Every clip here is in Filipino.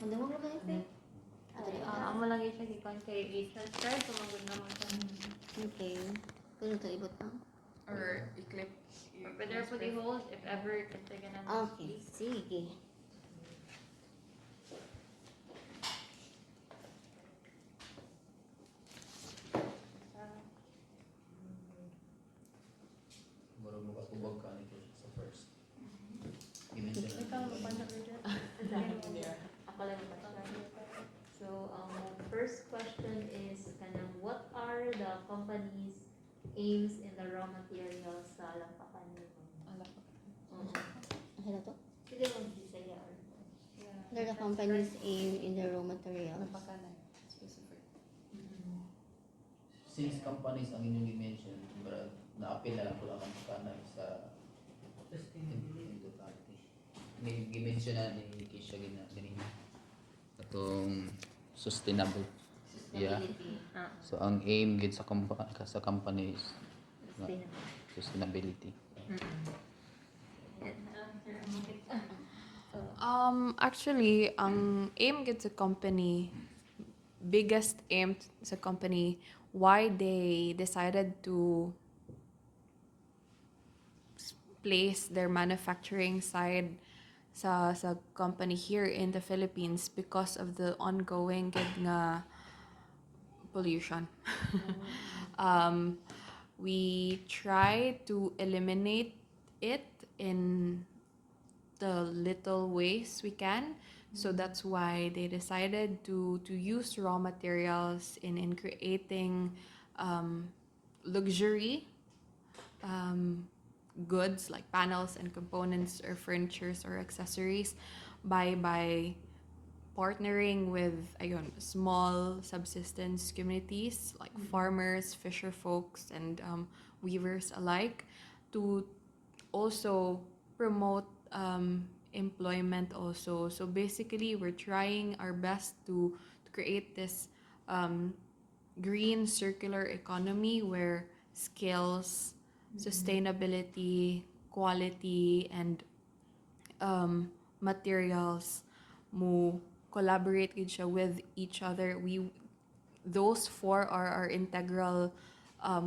Ano mo ba ito? Amo lang siya gikon kay i-transcribe kung magud naman siya. Okay. Pero ito ibot lang. Or i-clip. Or pwede po i-hold if ever kasi ganun. Okay, sige. Mura mo katubag ka nito sa first. I-mention na. Ikaw mo pa na Ako lang ba So, first question is kanang what are the company's aims in the raw materials sa lampakan nito? Okay na to? Sige mo Bisaya or What are the company's aim in the raw materials? Specific. Since companies ang inyong i-mention, na-appeal na lang po lang ang kanay sa Duterte. May i-mention na ni Kisha ganina. Itong sustainable. Yeah. So ang aim gid sa company is sustainability. Actually, ang aim gid sa company, biggest aim sa company, why they decided to place their manufacturing side sa company here in the Philippines because of the ongoing gid nga pollution. We try to eliminate it in the little ways we can. So that's why they decided to use raw materials in creating luxury goods like panels and components or furnitures or accessories by partnering with small subsistence communities like farmers, fisher folks, and weavers alike to also promote employment also. So basically, we're trying our best to create this green circular economy where skills, sustainability, quality, and materials mo collaborate gid siya with each other. Those four are our integral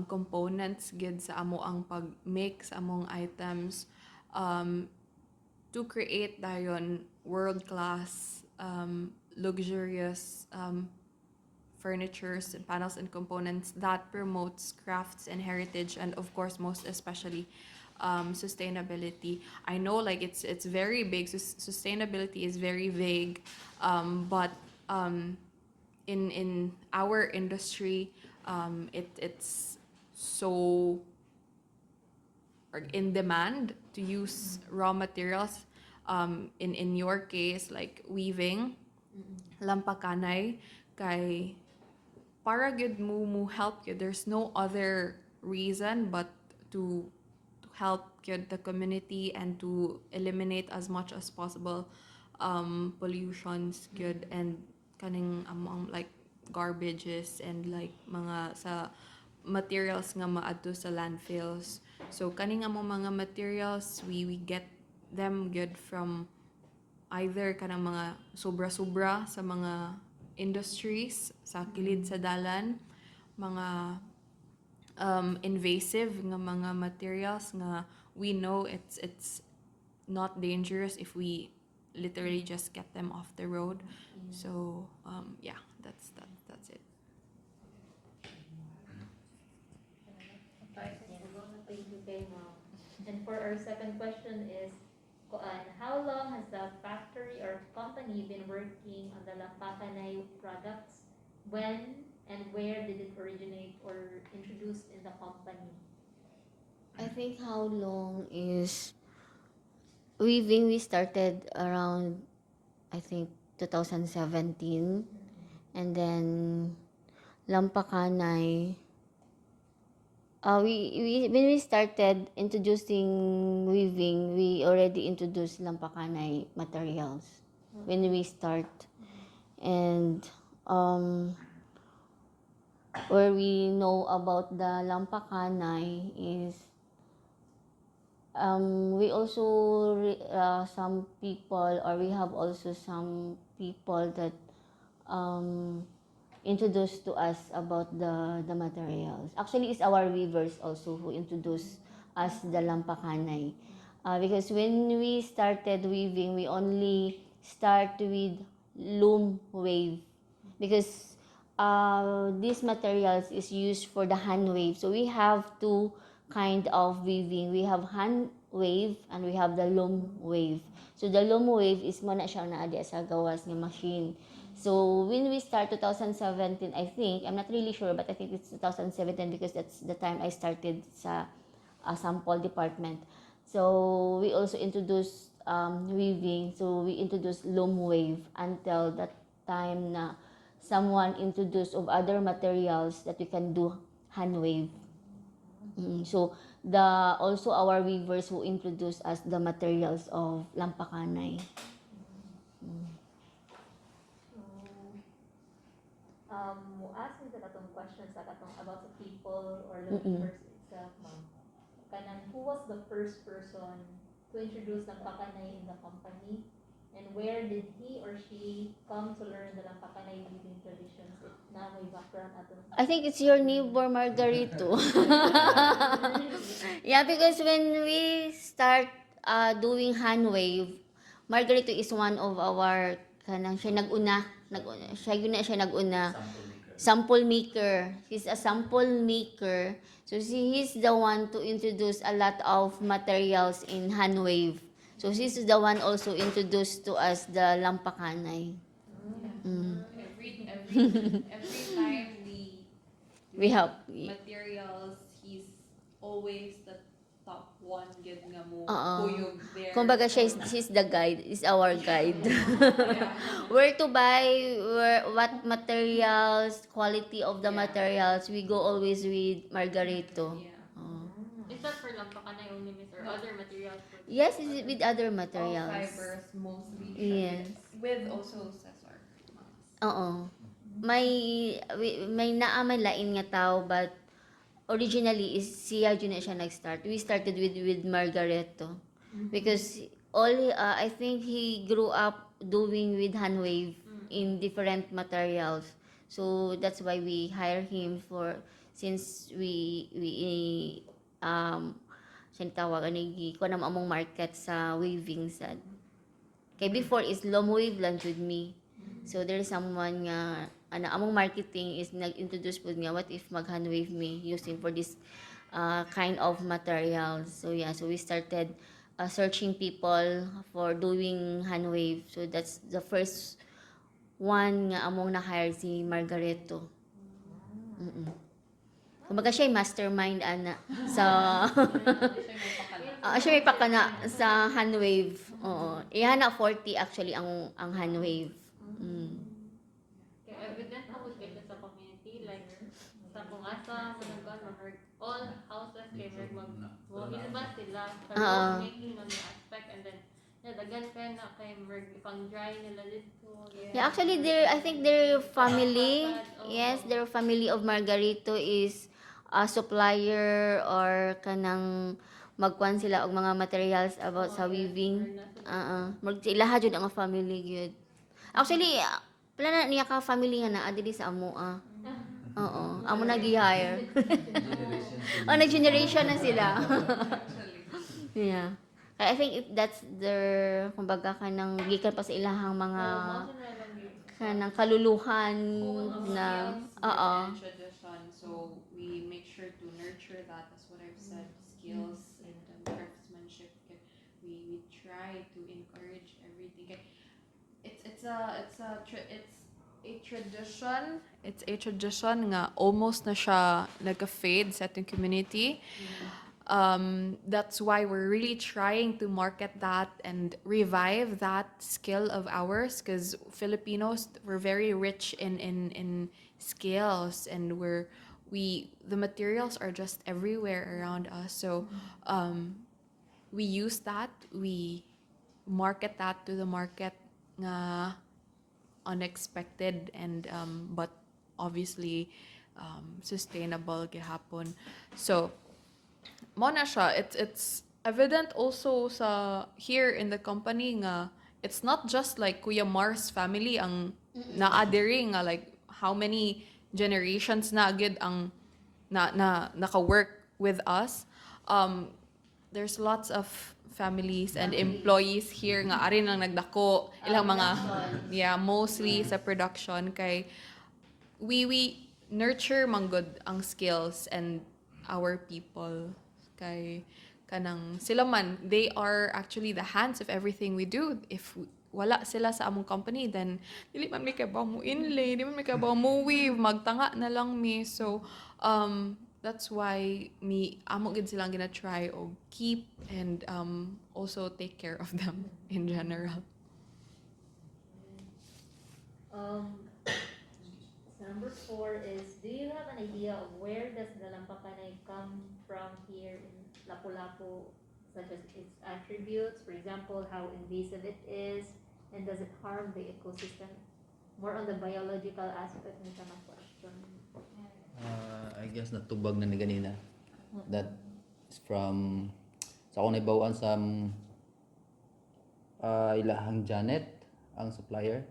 components gid sa amo ang pag-make sa among items to create dayon world-class luxurious furnitures and panels and components that promotes crafts and heritage, and of course most especially sustainability. I know like it's very big. Sustainability is very vague, but in our industry, it's so in demand to use raw materials. In your case, like weaving, lampakanay, kay para good mo help you. There's no other reason but to help good the community and to eliminate as much as possible pollutions good and kaning among like garbages and like mga sa materials nga maadto sa landfills. So kaning among mga materials we get them good from either kanang mga sobra-sobra sa mga industries sa kilid sa dalan, mga invasive nga mga materials nga we know it's not dangerous if we literally just get them off the road. So yeah, that's it. Thank you kay Ma'am. And for our second question is, how long has the factory or company been working on the Lampacanay products? When and where did it originate or introduced in the company? I think how long is weaving we started around I think 2017, and then Lampakanay when we started introducing weaving, we already introduced Lampakanay materials when we start, and where we know about the Lampakanay is we also some people, or we have also some people that introduced to us about the materials. Actually, it's our weavers also who introduced us the lampakanay. Because when we started weaving, we only start with loom wave, because these materials is used for the hand wave. So we have two kind of weaving. We have hand wave and we have the loom wave. So the loom wave is mo na siya naadi sa gawas nga machine. So when we start 2017, I think, I'm not really sure, but I think it's 2017 because that's the time I started sa sample department. So we also introduced weaving. So we introduced loom wave until that time na someone introduced of other materials that we can do hand wave. So also our weavers who introduced us the materials of lampakanay. Ask me sa katong questions sa katong about the people or the weavers itself, ma'am. Kanang, who was the first person to introduce lampakanay in the company? And where did he or she come to learn the lampakanay weaving traditions? Na may background ato. I think it's your neighbor Margarito. Yeah, because when we start doing hand wave, Margarito is one of our kanang siya naguna, siya naguna. Sample maker. He's a sample maker. So he's the one to introduce a lot of materials in hand wave. So he's the one also introduced to us the lampakanay. Every time We have materials, he's always the top one gid nga mo Oo. kuyog there. kumbaga she's the guide, is our guide. Where to buy, what materials, quality of the Yeah. materials, we go always with Margarito. Yeah. Oh. Is that for lampakanay only, miss, or other materials? Yes, it's with other All materials. fibers mostly. Yes. With also Cesar. Oo. May may lain nga tao, but originally is siya jud na siya nag-start. We started with Margareto because I think he grew up doing with hand wave in different materials. So that's why we hire him since we siya tawag ani ko na among market sa weaving sad. Kay before is loom wave lang jud me. So there's someone nga among marketing is nag-introduce po nga what if mag-hand wave me using for this kind of materials. So yeah, so we started searching people for doing hand wave. So that's the first one nga among na-hire si Margareto. Kumbaga siya mastermind ana sa siya may pakana sa hand wave. Oo. Ihana 40 actually ang hand wave. Kaya evident na po kayo sa community, like sa kung asa, mananggan, all houses kay mag-ilabas sila sa making ng aspect, and then dagan kayo na kay pang-dry nila dito. Yeah, actually I think their family, yes, their family of Margarito is a supplier or kanang magkuan sila og mga materials about sa weaving. Ilaha jud ang family gyud. Actually, pala na niya ka family nga naa dili sa amo Oo, amo nag-hire. Nag-generation na sila. Yeah. I think that's their kumbaga kanang gikan pa sa ilahang mga kanang kaluluhan na Tradition. So we make sure to nurture that. That's what I've said. Skills and craftsmanship. We try to encourage everything. It's a tradition. It's a tradition nga almost na siya nag-fade sa ating community. That's why we're really trying to market that and revive that skill of ours, because Filipinos, we're very rich in skills, and the materials are just everywhere around us. So we use that, we market that to the market nga unexpected and but obviously sustainable gihapon. So mo na siya, it's evident also sa here in the company nga it's not just like Kuya Mars family ang naadiri nga like how many generations na agad ang naka-work with us. There's lots of families and employees here nga ari nang nagdako ilang mga mostly sa production kay we nurture manggod ang skills and our people kay kanang sila man they are actually the hands of everything we do. If wala sila sa among company then dili man mi kabaw mo inlay, di man mi kabaw mo weave, magtanga na lang mi. So that's why amo gid silang gina try og keep and also take care of them in general. Number 4 is, do you have an idea of where does the Lampacanay come from here in Lapu-Lapu, such as its attributes, for example, how invasive it is, and does it harm the ecosystem? More on the biological aspect ng sama question. I guess natubag na ni ganina. That is from sa akong naibawaan sa ilahang Janet, ang supplier.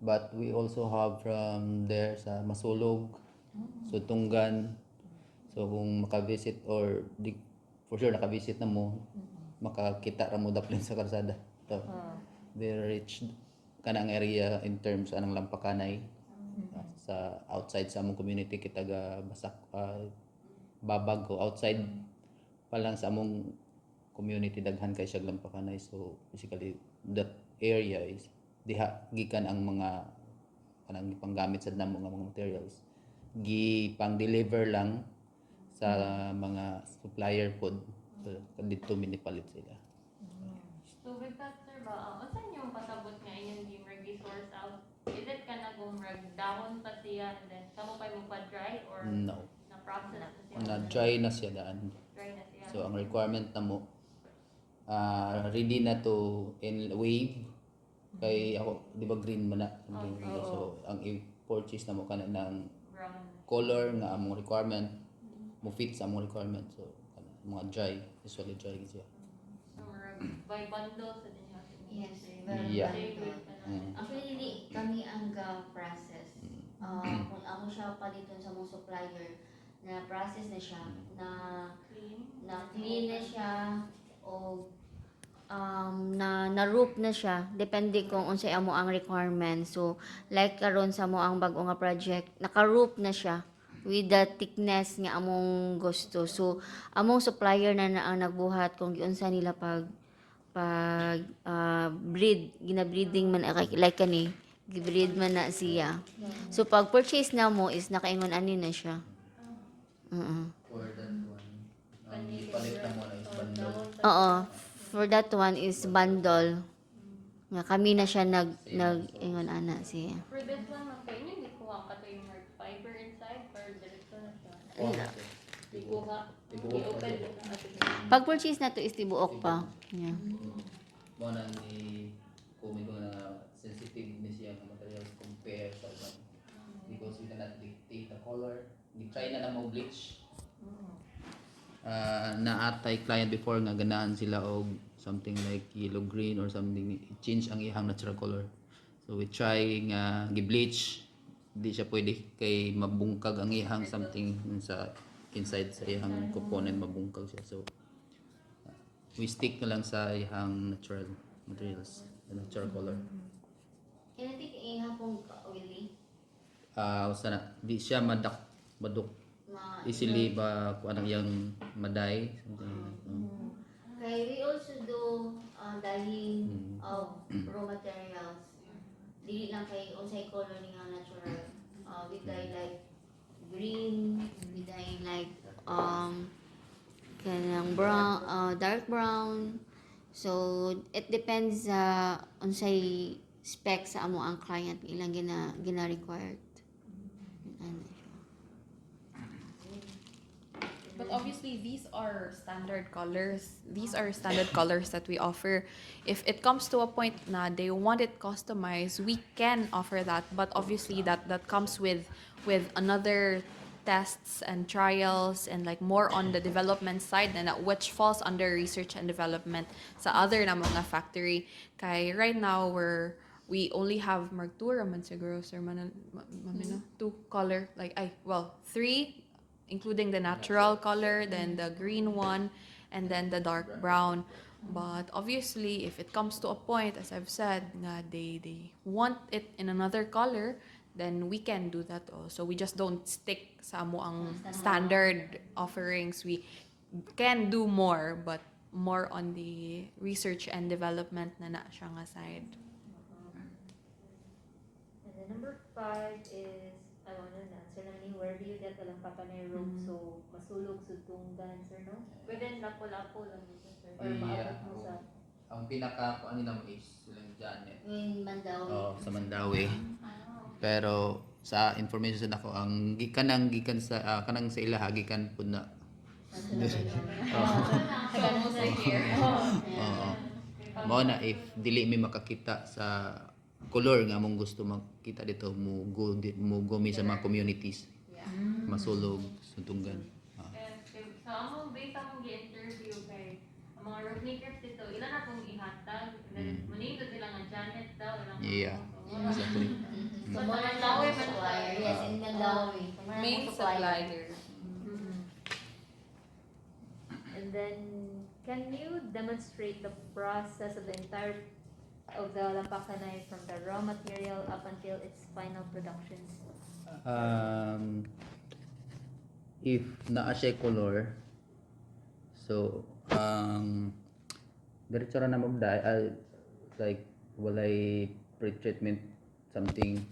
But we also have from there sa Masulog, Sutunggan. So kung maka-visit or for sure naka-visit na mo, makakita ra mo daplin sa kalsada. So, very rich kanang area in terms anang Lampacanay. Sa outside sa among community kita ga basak babag o outside pa lang sa among community daghan kay siya Lampacanay. So basically that area is diha gikan ang mga kanang panggamit sa namo nga mga materials pang deliver lang sa mga supplier pod. So dito minipalit sila. So with that sir ba, unsa yung pasabot nga inyong di mag-source out? Is it kana kung down pa siya and then kamo pa mo pa dry or No, na process na siya? na dry na siya daan. Dry na siya. So ang requirement na mo ready na to in wave kay ako di ba green man na. So ang i-purchase na mo kana ng Brown. color nga among requirement mo fit sa among requirement. So mga dry, usually dry siya. So by bundle sa din natin. Yes, Yeah. Actually, hindi kami ang process. Kung ako siya paliton sa mga supplier, na process na siya, na clean na siya, o na rope na siya, depende kung unsay amo ang requirement. So, like karon sa mo ang bag-o nga project, naka-rope na siya with the thickness nga among gusto. So, among supplier na ang nagbuhat kung giunsa nila pag breed, gina-breeding man like kani, gi-breed man na siya. So pag purchase na mo is nakaingon ani na siya. For that one, ang ipalit na mo na is bundle. Oo. For that one is bundle. Nga kami na siya nag-ingon ana siya. For this one, okay, yun, di kuha ka to yung fiber inside or diretso na siya. Di kuha. I-open mo na atin. Pag purchase na to is tibuok pa. Yeah. Mo na ni kung may na sensitive ni siya ng materials compare sa uban. Because we cannot dictate the color. Di-try na mo bleach. Na-atay client before nga ganahan sila og something like yellow green or something, change ang ihang natural color. So we try nga gi-bleach, di siya pwede kay mabungkag ang ihang something sa inside sa ihang component, mabungkag siya. So we stick na lang sa ihang natural materials, natural color. Kaya natin iha pong oily. Usa na di siya maduk easily ba kung anong yang maday something like that. Okay, we also do dyeing of raw materials. Dili lang kay unsay color ni nga natural. We dye like green, we dye like kanang brown, dark brown. So it depends sa unsay spec sa amo ang client ilang gina required. But obviously, these are standard colors. These are standard colors that we offer. If it comes to a point na they want it customized, we can offer that. But obviously, that comes with another tests and trials and like more on the development side and which falls under research and development sa other na mga factory. Kay right now we only have two raman siguro sir no? Two color like three including the natural color, then the green one, and then the dark brown. But obviously, if it comes to a point, as I've said, nga they want it in another color, then we can do that also. We just don't stick sa amo ang standard offerings. We can do more, but more on the research and development na siya nga side. And then number 5 is, I want to answer na ni, where do you get the Lampacanay rope? So, masulog, sutunggan, sir, no? Within Lapu-Lapu lang dito, sir. Or maabot mo sa... Ang pinaka ano naman is silang Janet. In Mandawi. Sa Mandawi. Pero sa information sa nako ang gikan kanang sa ilaha gikan pud na. Mao na if dili mi makakita sa color nga mong gusto makita dito mo go mi sa mga communities. Masulog, Sutunggan. So, among based among gi-interview kay ang mga rope makers dito, ilan na pong ihatag? Then, manindot sila nga Janet daw. Ilang Yeah. mga Exactly. So, more on Mandawi the man supplier. siya. Yes, in Mandawi. So, more on Main the supplier. supplier. And then, can you demonstrate the process of the entire of the Lampacanay from the raw material up until its final production? If naa siya color, so diretso ra na magday like walay pre-treatment something.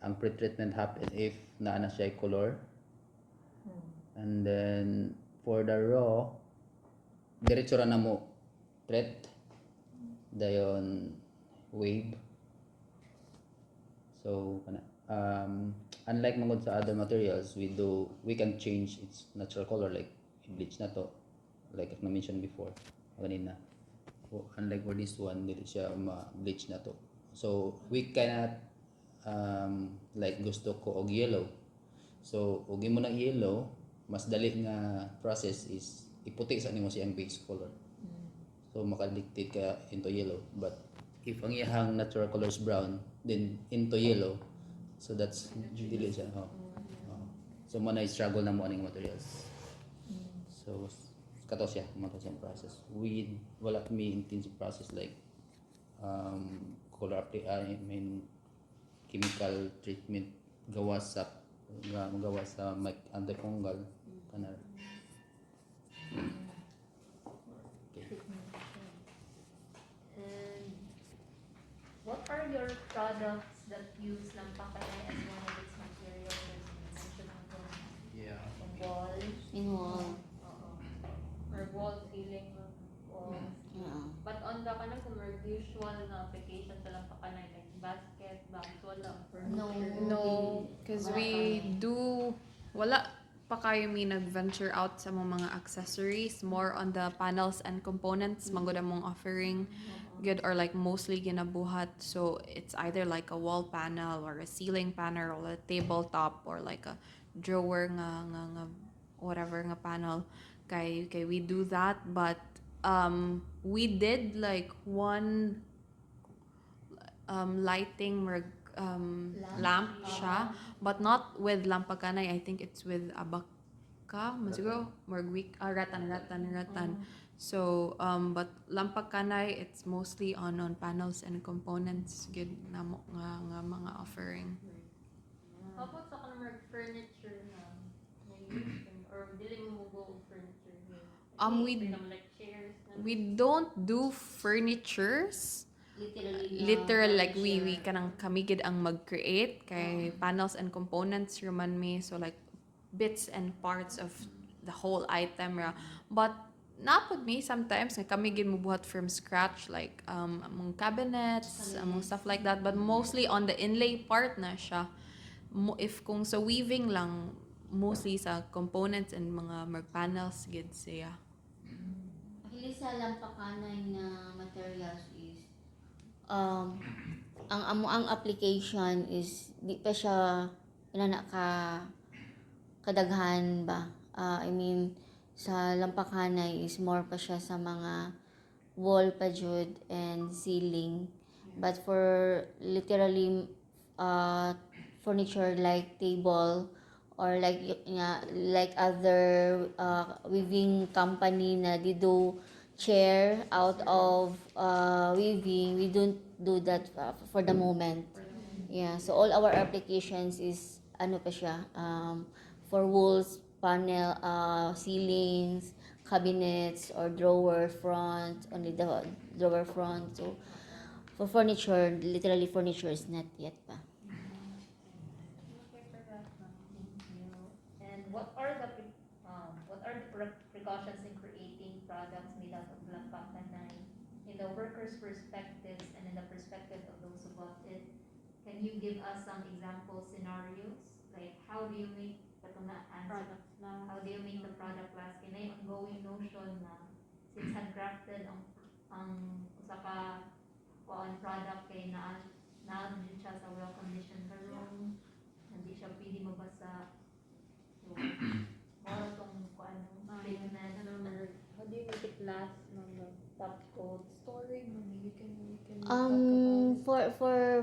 Ang pre-treatment happen if naa na siya color, and then for the raw diretso ra na mo treat dayon wave. So kana unlike mangod sa other materials, we can change its natural color like bleach na to, like I mentioned before kanina. Unlike for this one, dili siya ma-bleach na to. So we cannot like gusto ko og yellow. So og imo na yellow, mas dali nga process is iputi sa nimo siyang base color. So makadictate ka into yellow. But if ang iyang natural color is brown, then into yellow. So that's dili siya. So mo na struggle na mo aning materials. So kato siya siyang process. Wala kami intensive process like color chemical treatment gawas sa antifungal kana. And what are your products that use Lampacanay as one of its materials? There's mention of Yeah. wall, In wall. or wall ceiling walls. Yeah. But on the kanang kung more usual na application sa Lampacanay, like basket, bags, wala. Furniture. No, because we do wala pa kayo mi nag-venture out sa mga accessories, more on the panels and components manggod among offering good or like mostly ginabuhat. So it's either like a wall panel or a ceiling panel or a tabletop or like a drawer nga whatever nga panel. Kay we do that, but we did like one lighting lamp siya, but not with Lampacanay. I think it's with Abaka, siguro ratan. So but Lampacanay, it's mostly on panels and components good na mo nga mga offering. How about sa kanang mga furniture na may use or dili mo go furniture? Like chairs. We don't do furnitures. Literal like we kanang kami gid ang mag-create kay panels and components raman mi, so like bits and parts of the whole item ra. But napod me sometimes nga kami gid mubuhat from scratch like among cabinets, among stuff like that, but mostly on the inlay part na siya. If kung sa weaving lang, mostly sa components and mga panels gid siya. Actually, sa Lampacanay na materials is ang application is di pa siya ka kadaghan ba. I mean, sa Lampacanay is more pa siya sa mga wall pa jud and ceiling. But for literally furniture like table or like other weaving company na they do chair out of weaving, we don't do that for the moment. Yeah, so all our applications is ano pa siya, for walls, panel, ceilings, cabinets or drawer front, only the drawer front. So for furniture, literally furniture is not yet pa. Okay for that, ma'am. Thank you. And what are the precautions in creating products made out of Lampacanay in the workers' perspectives and in the perspective of those who bought it? Can you give us some example scenarios? Like how do you make Products lang. how do you make the product last? Kinay ongoing notion na since handcrafted ang usa ka kuan product kay din siya sa well conditioned karon, hindi siya pwede mabasa. So, more tong kuan treatment, How do you make it last longer? top coat. Storing money, we can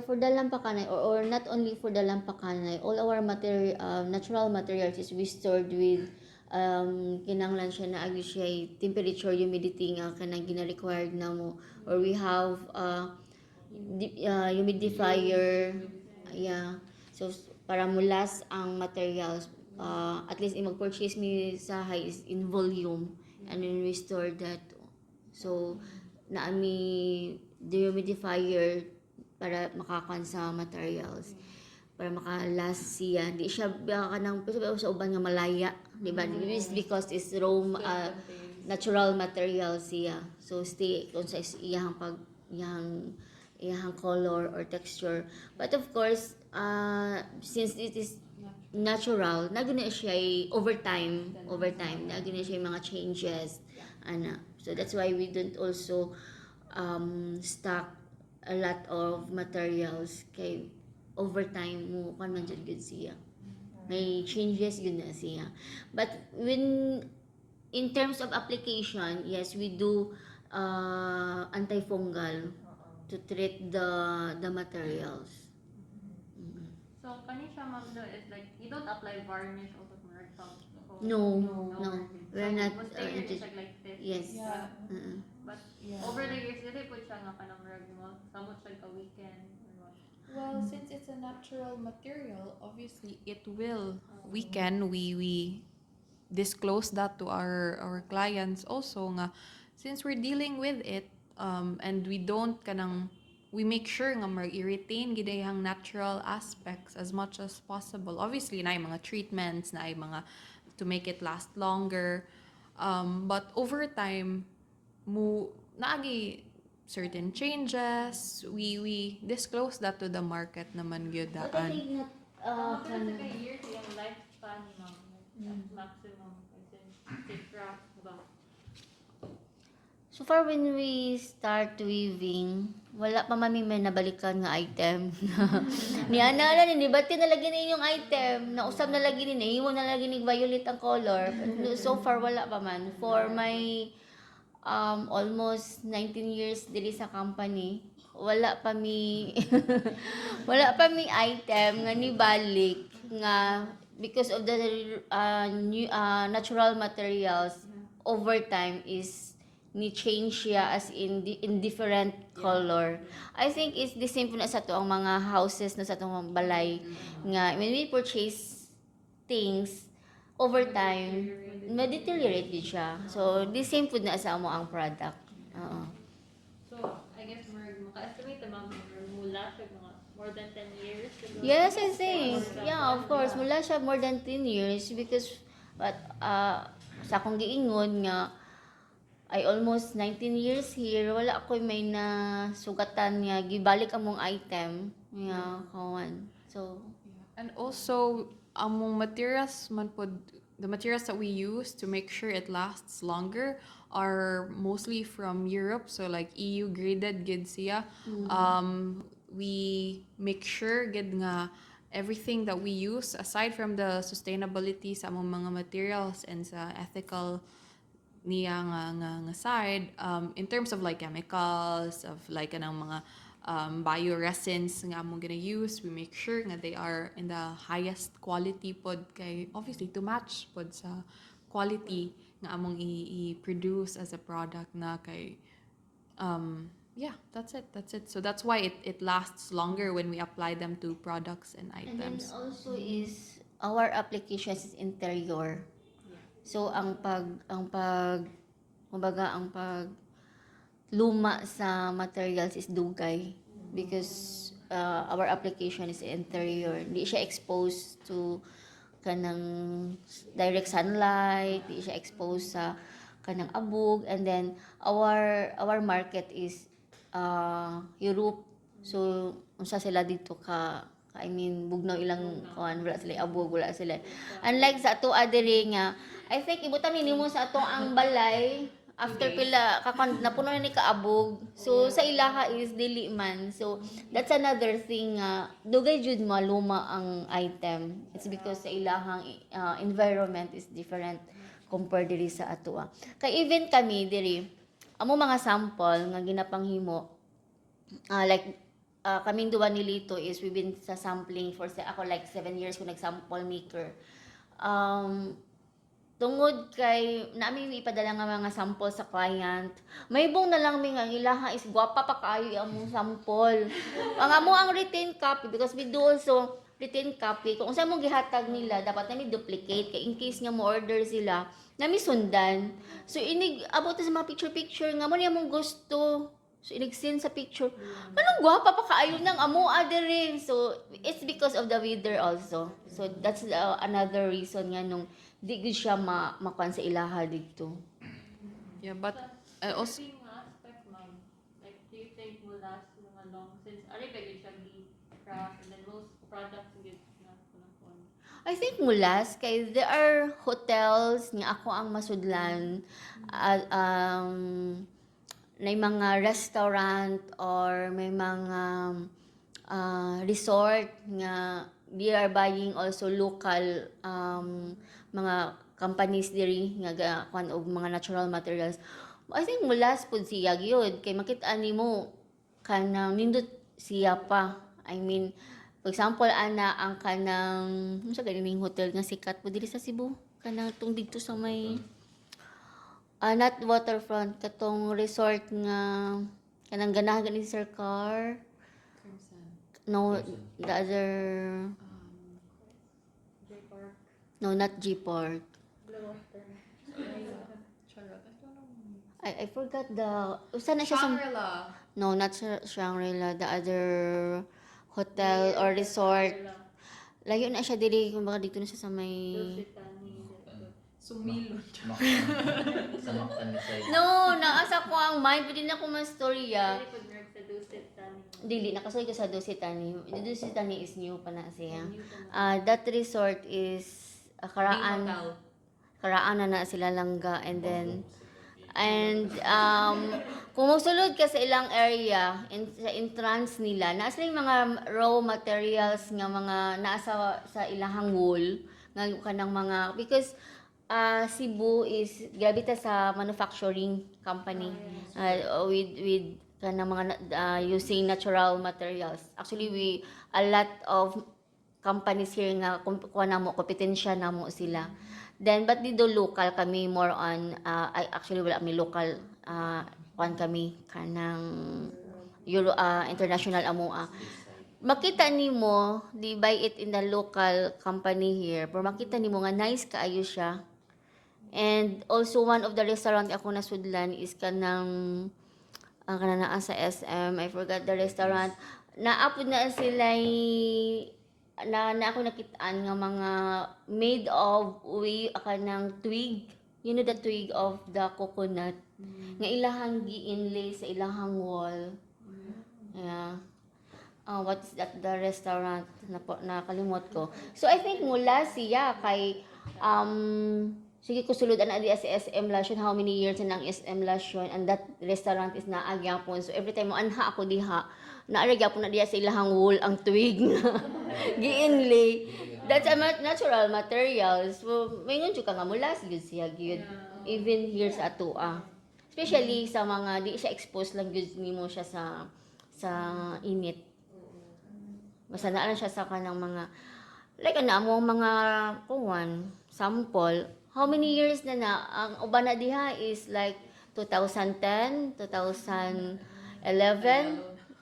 For the Lampacanay or not only for the Lampacanay, all our natural materials is we stored with kinanglan siya na agi siya temperature, humidity nga kanang gina-required na mo, or we have humidifier. Yeah, so para mo last ang materials, at least mag-purchase mi sa high is in volume, and then we store that. So naami dehumidifier para makakan sa materials, para maka-last siya. Di siya kanang sa uban nga malaya, di ba? It's because it's raw natural materials siya. So stay kung sa iyang iyang color or texture. But of course, since it is natural, naguna siya over time, naguna siya mga changes, ana. So that's why we don't also stock a lot of materials kay over time mo kan man jud gud siya, may changes yun na siya. But when in terms of application, yes, we do antifungal to treat the materials. So, kani siya, ma'am, is like, you don't apply varnish also to your top. No, we're So, not most layer is into- like this. yes. Yeah. But Yeah. over the years, dili po siya nga kanang murag mo, samot siya ka weekend or what. Well, since it's a natural material, obviously it will weaken. We disclose that to our clients also nga since we're dealing with it and we don't kanang we make sure nga mag-retain gidayang natural aspects as much as possible. Obviously na mga treatments, na mga to make it last longer. But over time naagi certain changes, we disclose that to the market naman gyud But I daan. think not Pero sa kay years yung lifespan ni ma'am, maximum kasi six wraps ba? so far when we start weaving, wala pa mami may nabalikan nga item. Ni ana ni bati na lagi ni yung item, nausab na lagi ni iwan na lagi ni violet ang color. So far wala pa man. For my almost 19 years dili sa company, wala pa mi wala pa mi item nga ni balik nga because of the natural materials over time is ni change siya as in different color. I think it's the same po na sa to ang mga houses na sa tong balay nga when we purchase things over time ma-deteriorate din siya. So the same po na sa amo ang product. Oo. So, I guess maka-estimate na ma'am, mula siya mga more than 10 years siguro. Yes, I think. Yeah, of course. Mula siya more than 10 years because sa akong giingon nga I almost 19 years here, wala ako may na sugatan nga gibalik among item nga kawan. So, And also, among materials man pod, the materials that we use to make sure it lasts longer are mostly from Europe, so like EU graded gid siya. We make sure gid nga everything that we use, aside from the sustainability sa among mga materials and sa ethical niya nga side, in terms of like chemicals, of like kanang mga bioresins nga among gonna use, we make sure nga they are in the highest quality pod, kay obviously to match pod sa quality nga among i-produce as a product na kay yeah, that's it. So that's why it lasts longer when we apply them to products and And then items. also is our applications is interior. So kumbaga ang pag luma sa materials is dugay because our application is interior. Hindi siya exposed to kanang direct sunlight, hindi siya exposed sa kanang abog, and then our market is Europe. So unsa sila dito I mean bugnaw ilang kuan, wala sila abog, wala sila. Unlike sa ato adiri nga I think ibutan nimo sa ato ang balay after pila napuno na ni kaabog. So sa ilaha is dili man. So that's another thing dugay jud maluma ang item. It's because sa ilahang environment is different compared diri sa ato. Kay even kami diri amo mga sample nga ginapanghimo like kaming duwa ni Lito is we've been sa sampling for ako like 7 years ko nag-sample maker. Tungod kay namin ipadala nga mga sample sa client, may bong na lang mi nga ilaha is gwapa pa kaayo among sample. Ang amo ang written copy because we do also written copy. Kung unsa mong gihatag nila, dapat nami duplicate kay in case nga mo order sila, nami sundan. So inig abot sa mga picture nga mo niya mong gusto. So inig-send sa picture. Anong gwapa pa kaayo nang amo adere. So it's because of the weather also. So that's another reason nga nung di gud siya makuan sa ilaha dito. Yeah, but also Yung aspect, ma'am, like, do you think will last long since ari ba yun siya craft and then most products get na kuan. I think mulas kay there are hotels nga ako ang masudlan may mga restaurant or may mga resort nga they are buying also local mga companies diri nga kuan og mga natural materials. I think mulas pud siya gyud kay makita nimo kanang nindot siya pa. I mean, for example ana ang kanang unsa ganing hotel nga sikat pud diri sa Cebu kanang tung dito sa may not waterfront katong resort nga kanang ganahan ni Sir Car. No, the other J-Park, no, not G-Park. Blue Water. I forgot the usa na siya sa Shangri-La. no, not Shangri-La, the other hotel or resort. Layo na siya diri kumbaga dito na siya sa may Sumilon. Sa Mactan ni side. no, naasa ko ang mind pwede na ko mastorya. Pwede po nerd sa Dusit Tani. Dili nakasuy ko sa Dositani. Dositani is new pa na siya. New pa na. That resort is karaan na sila langga and then kung magsulod ka sa ilang area sa entrance nila naa sila yung mga raw materials nga mga nasa sa ilahang wall nga kanang mga because Cebu is grabe ta sa manufacturing company with kanang mga using natural materials. Actually we a lot of companies here nga kuha na mo kompetensya na mo sila. Then but dito local kami more on actually wala kami local kuan kami kanang international amoa. Makita nimo di buy it in the local company here pero makita nimo nga nice kaayo siya. And also one of the restaurant ako nasudlan is kanang naa sa SM, I forgot the restaurant. Naapod na sila na ako nakitaan nga mga made of kanang twig. You know the twig of the coconut. Nga ilahang gi-inlay sa ilahang wall. Yeah. What is that? The restaurant nakalimot ko. So I think mula siya kay sige ko sulod ana di sa SM Lasyon how many years na ang SM Lasyon and that restaurant is naagyapon. So every time mo anha ako diha naara gyapon na diya sa ilahang wool ang tuig nga giinlay. That's a natural materials. So, mayroon jud ka nga mulas gyud siya gyud. Even here sa atoa. Especially sa mga di siya exposed lang gyud nimo siya sa init. Basta naa lang siya sa kanang mga like ana mo mga kuwan sample. How many years na ang uban na diha is like 2010, 2011.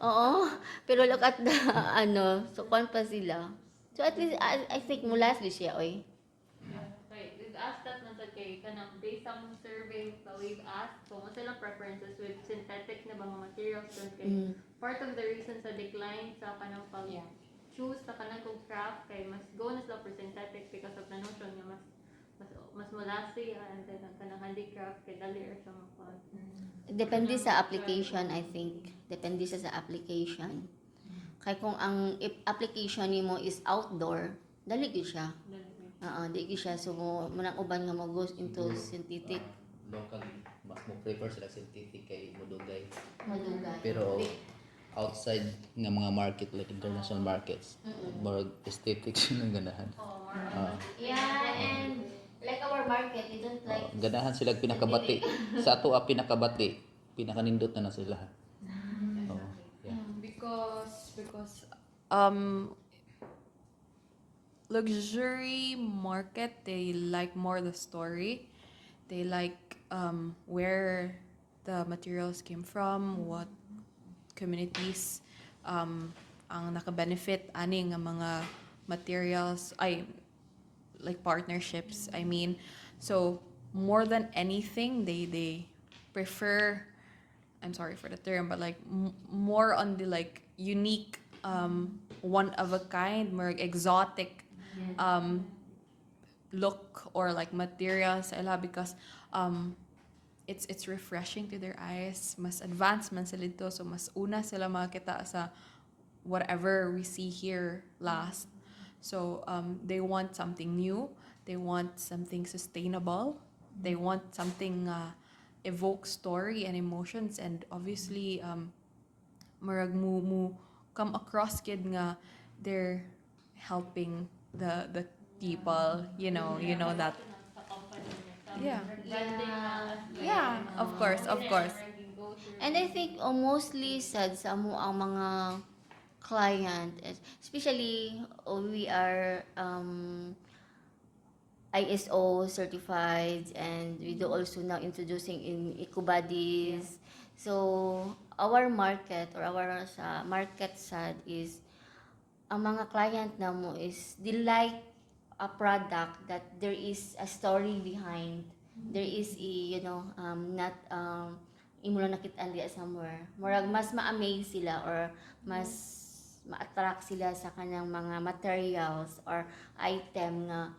Oo. Pero look at the so kwan pa sila. So at least I think mulas di siya oy. Okay, we've asked that na sa kay kanang based sa mga survey that we've asked kung ano silang preferences with synthetic na mga materials dun kay part of the reason sa decline sa kanang pag choose sa kanang kong craft kay mas go na sila for synthetic because of the notion nga mas mulasi and then ang kanang handicraft kay dali or sa mga Depende sa application, I think. Depende sa application. Kaya kung ang application nimo is outdoor, dali gyud siya. Di gyud siya. So, munang uban nga mo goes into synthetic. Local, mas mo prefer sila synthetic kay mudugay. Madugay. Pero outside ng mga market like international markets, more aesthetic siya ng ganahan. Yeah, and like our market, they don't like Ganahan sila pinakabati. Sa ato pinakabati, pinakanindot na sila. Yeah. Because luxury market, they like more the story. They like where the materials came from, what communities ang naka-benefit ani nga mga materials ay like partnerships, I mean. So more than anything they prefer, I'm sorry for the term, but like more on the like unique one of a kind, more exotic look or like materials because it's refreshing to their eyes. Mas advanced man sila dito, so mas una sila makita sa whatever we see here last. So they want something new, they want something sustainable, they want something evoke story and emotions, and obviously marag mo come across kid nga they're helping the people, you know that. Yeah, of course. And I think mostly sad sa mo ang mga client, especially we are ISO certified, and we do also now introducing in EcoBodies. So our market or our market sad is ang mga client na mo is they like a product that there is a story behind. There is not imo lang nakita diya somewhere. Murag mas ma-amaze sila or mas ma-attract sila sa kanang mga materials or item nga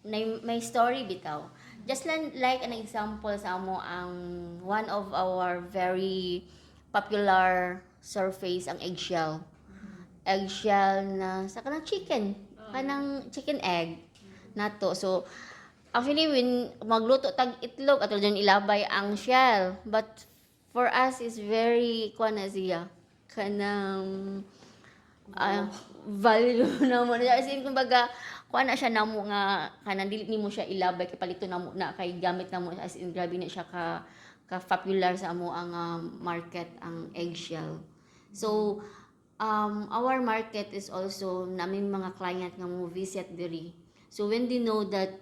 may story bitaw. Just like an example sa amo ang one of our very popular surface ang eggshell. Eggshell na sa kanang chicken egg nato. So actually when magluto tag itlog ato dyan ilabay ang shell, but for us is very na siya kanang value na mo as in kumbaga na siya namo nga kanang dili nimo siya ilabay kay palito namo na kay gamit namo as in grabe na siya ka popular sa amo ang market ang eggshell. So our market is also namin mga client nga mo visit diri. So when they know that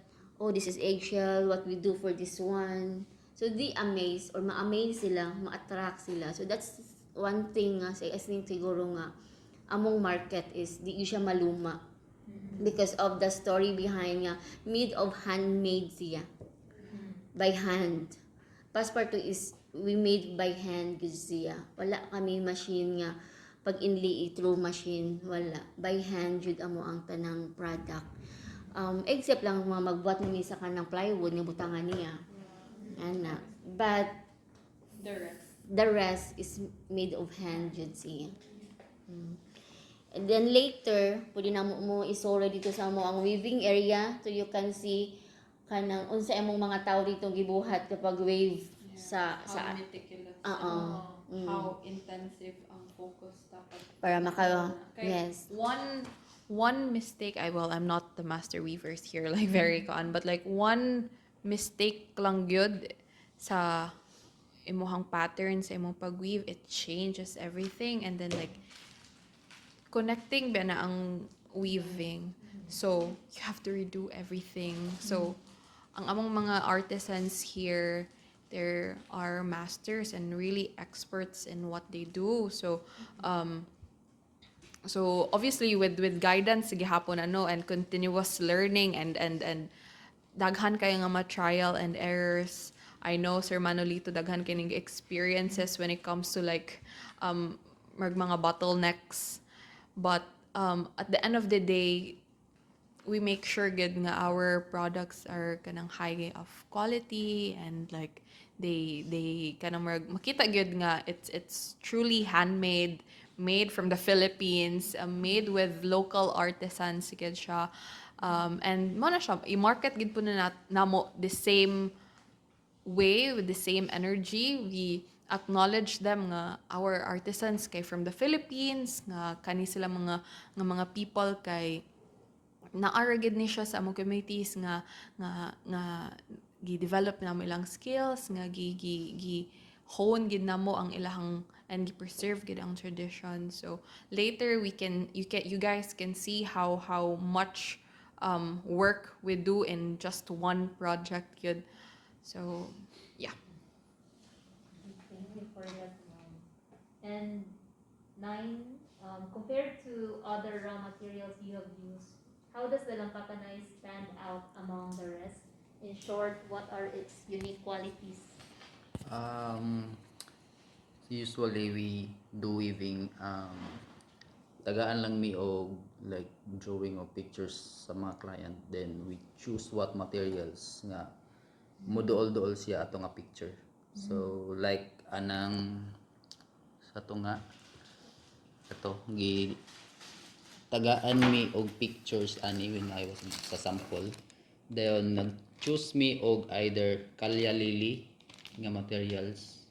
this is eggshell, what we do for this one, so they amaze or ma-amaze sila, ma-attract sila. So that's one thing nga sa asing siguro nga among market is di siya maluma because of the story behind nga made of handmade siya by hand. Passepartout is we made by hand gud siya. Wala kami machine nga pag inlay through machine, wala. By hand jud amo ang tanang product. Except lang mga magbuhat nami sa kanang plywood nga butangan niya. Ana. But the rest is made of hand jud siya. And then later, pwede na mo isora dito sa mo ang weaving area, so you can see kanang unsa imong mga tao dito gibuhat kapag wave sa How meticulous, how how intensive ang focus dapat. Para maka, Okay. yes. One mistake, I'm not the master weavers here, like very con, but like one mistake lang gyud sa imuhang pattern sa imong pagweave, it changes everything. And then like connecting ba na ang weaving, so you have to redo everything. So ang among mga artisans here, there are masters and really experts in what they do. So obviously with guidance gihapon and continuous learning and daghan kayo nga trial and errors. I know Sir Manolito daghan kining experiences when it comes to like mga bottlenecks, but at the end of the day we make sure good nga our products are kanang high of quality, and like they kanang makita good nga it's truly handmade, made from the Philippines, made with local artisans gid siya. And mo na siya i-market gid po na namo the same way, with the same energy. We acknowledge them nga our artisans kay from the Philippines, nga kani sila mga people kay naara gid ni siya sa among communities nga gi-develop na mo ilang skills, nga gi hone gid namo ang ilahang and preserve gid ang tradition. So later you guys can see how much work we do in just one project yun. So yeah. Thank you for that, Mom. And 9, compared to other raw materials you have used, how does the Lampacanay stand out among the rest? In short, what are its unique qualities? Usually we do weaving, tagaan lang mi og like drawing of pictures sa mga client, then we choose what materials nga muduol-duol siya ato nga picture. So like anang sa to nga ato gi tagaan mi og pictures ani when I was sa sample. Then nag-choose mi og either kalya lily nga materials,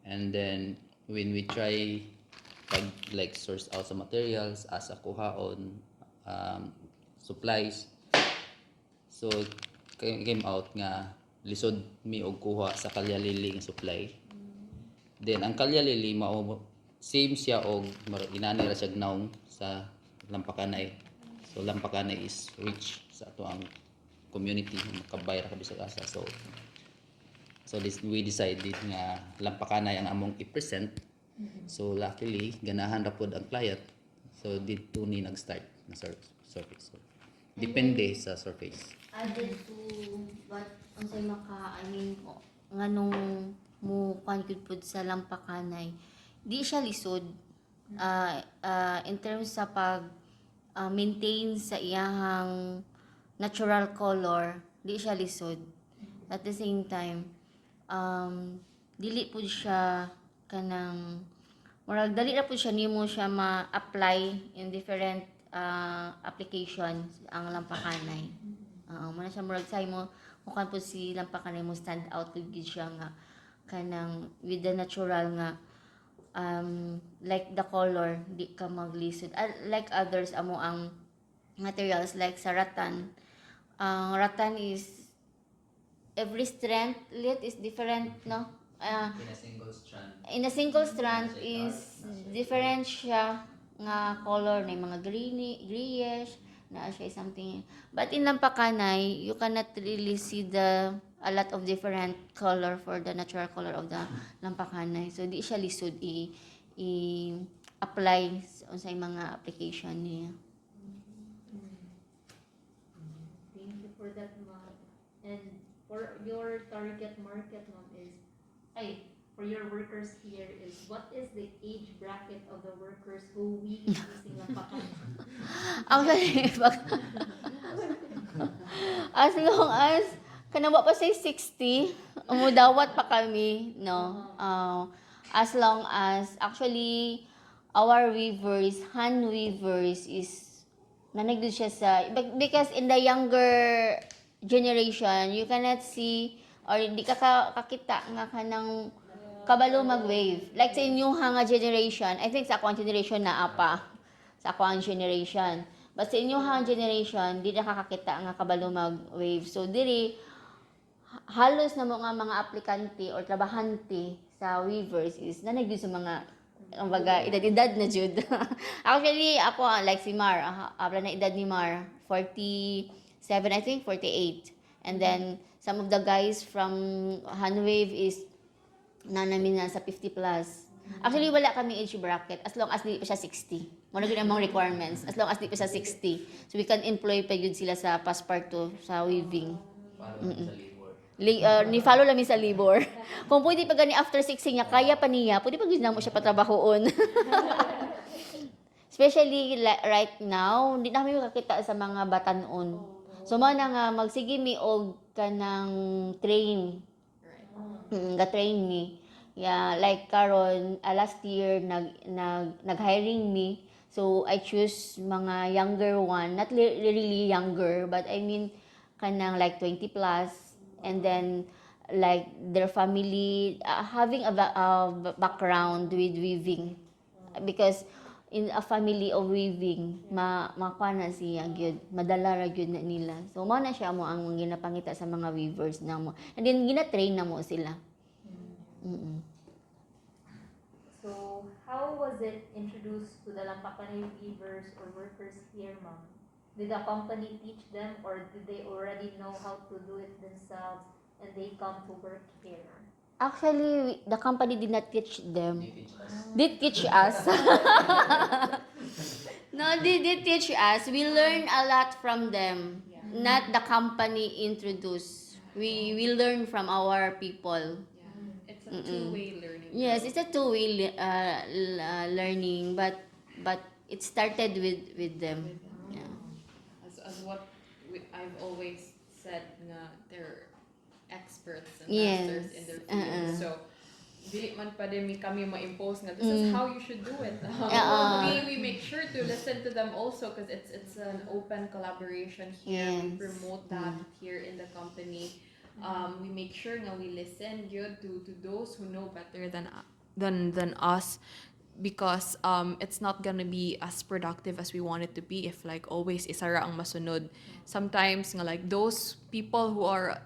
and then when we try pag like source out sa materials as a kuhaon, supplies, so came out nga lisod mi og kuha sa kalya lily nga supply. Then ang kalya lily mao same siya og inani ra siya gnaong sa Lampacanay. So Lampacanay is rich sa ato ang community, makabay ra kabisag asa. So this we decided nga Lampacanay ang among i-present. So luckily ganahan ra pod ang client. So dito ni nag-start na surface. So depende sa surface. Added to what unsay nganong mo pankid pud sa Lampacanay, di siya lisod in terms sa pag maintain sa iyahang natural color, di siya lisod. At the same time dili pud siya kanang murag dali ra pud siya nimo siya ma-apply in different applications ang Lampacanay. Muna siya murag say mo mukan po si Lampacanay mo stand out with gid siya nga kanang with the natural nga like the color di ka maglisod. Like others amo ang materials like sa rattan. Rattan is every strand lit is different, no? In a single strand. In a single strand is different siya nga color na mga greenish na siya something, but in Lampacanay you cannot really see a lot of different color for the natural color of the Lampacanay, so di siya lisod i-apply sa mga application niya. Thank you for that, Mom. And for your target market, Mom, for your workers here what is the age bracket of the workers who we using Lampacanay? Actually, as long as kanawa pa say 60, umudawat pa kami, no? As long as actually our weavers, hand weavers is nanagdo siya sa because in the younger generation you cannot see or di ka kakita nga kanang kabalo mag-wave. Like sa inyong nga generation, I think sa akong generation na apa. Sa akong generation. But sa inyong nga generation, di nakakakita nga kabalo mag-wave. So diri halos na mga aplikante or trabahante sa weavers is nanay sa mga ang baga edad na jud. Actually ako like si Mar, abla na edad ni Mar 47, I think 48. And then some of the guys from Handwave is namin na sa 50 plus. Actually wala kami age bracket as long as di pa siya 60. Mo na gyud among requirements as long as di pa siya 60. So we can employ pa gyud sila sa pasparto sa weaving. Ni follow lang sa labor. Kung pwede pa gani after 6 niya, kaya pa niya, pwede pa gid na mo siya patrabahoon. Especially right now, hindi namin makakita sa mga batanon. So mo na nga magsige mi og kanang train. Ga-train me. Yeah, like karon last year nag-hiring me. So I choose mga younger one, not really younger, but I mean kanang like 20 plus. And then like their family having a background with weaving, because in a family of weaving makwana siya gyud, madala ra gyud na nila. So mao na siya mo ang ginapangita sa mga weavers na mo, and then gina-train na mo sila. So, how was it introduced to the Lampacanay weavers or workers here, ma'am? Did the company teach them, or did they already know how to do it themselves and they come to work here? Actually, the company did not teach them. Did teach us. No, they did teach us. We learned a lot from them. Not the company introduce. We learn from our people. It's a two-way learning. Yes, it's a two-way learning, but it started with them. Yeah. As what I've always said, nga they're experts and Yes. masters in their field. So, dili man pa din kami ma-impose nga this is how you should do it. We make sure to listen to them also, because it's an open collaboration here. We Yes. promote that here in the company. We make sure nga we listen yun to those who know better than us, because it's not gonna be as productive as we want it to be if like always isa ra ang masunod. Sometimes nga like those people who are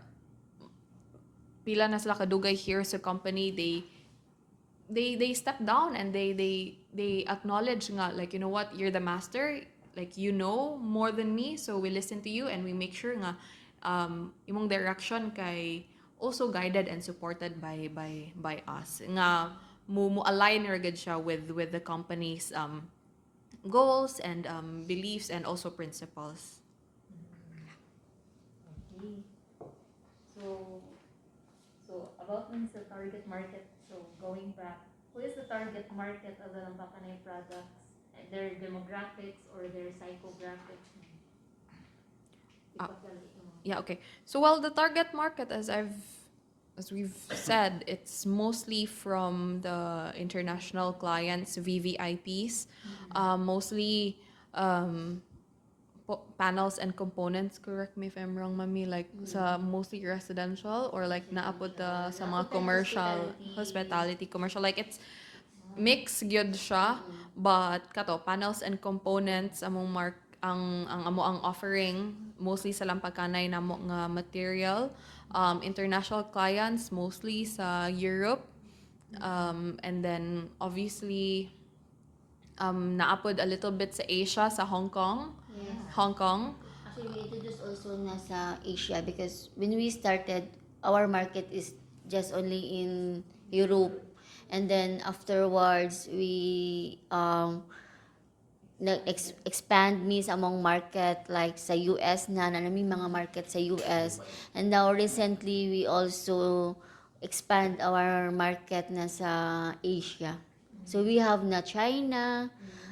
pila na sila kadugay here sa company, they step down and they acknowledge nga like, you know what, you're the master, like you know more than me, so we listen to you and we make sure nga imong direction kay also guided and supported by us nga mo align ra gid siya with the company's goals and beliefs and also principles. Okay. So about the target market, so going back, who is the target market of the Lampacanay products? Their demographics or their psychographics? Yeah, okay. So well, the target market, as we've said, it's mostly from the international clients, VVIPs, mostly panels and components. Correct me if I'm wrong, mami. Like sa mostly residential or like naapod sa mga commercial, hospitality, commercial. Like it's mix gyud siya, but kato panels and components among ang amo ang offering mostly sa Lampacanay namo nga material. International clients mostly sa Europe, and then obviously naapod a little bit sa Asia, sa Hong Kong. Yes. Hong Kong. Actually, we introduced also na sa Asia, because when we started, our market is just only in Europe. And then afterwards, we expand me sa among market like sa US na namin mga market sa US. And now recently, we also expand our market na sa Asia. So we have na China.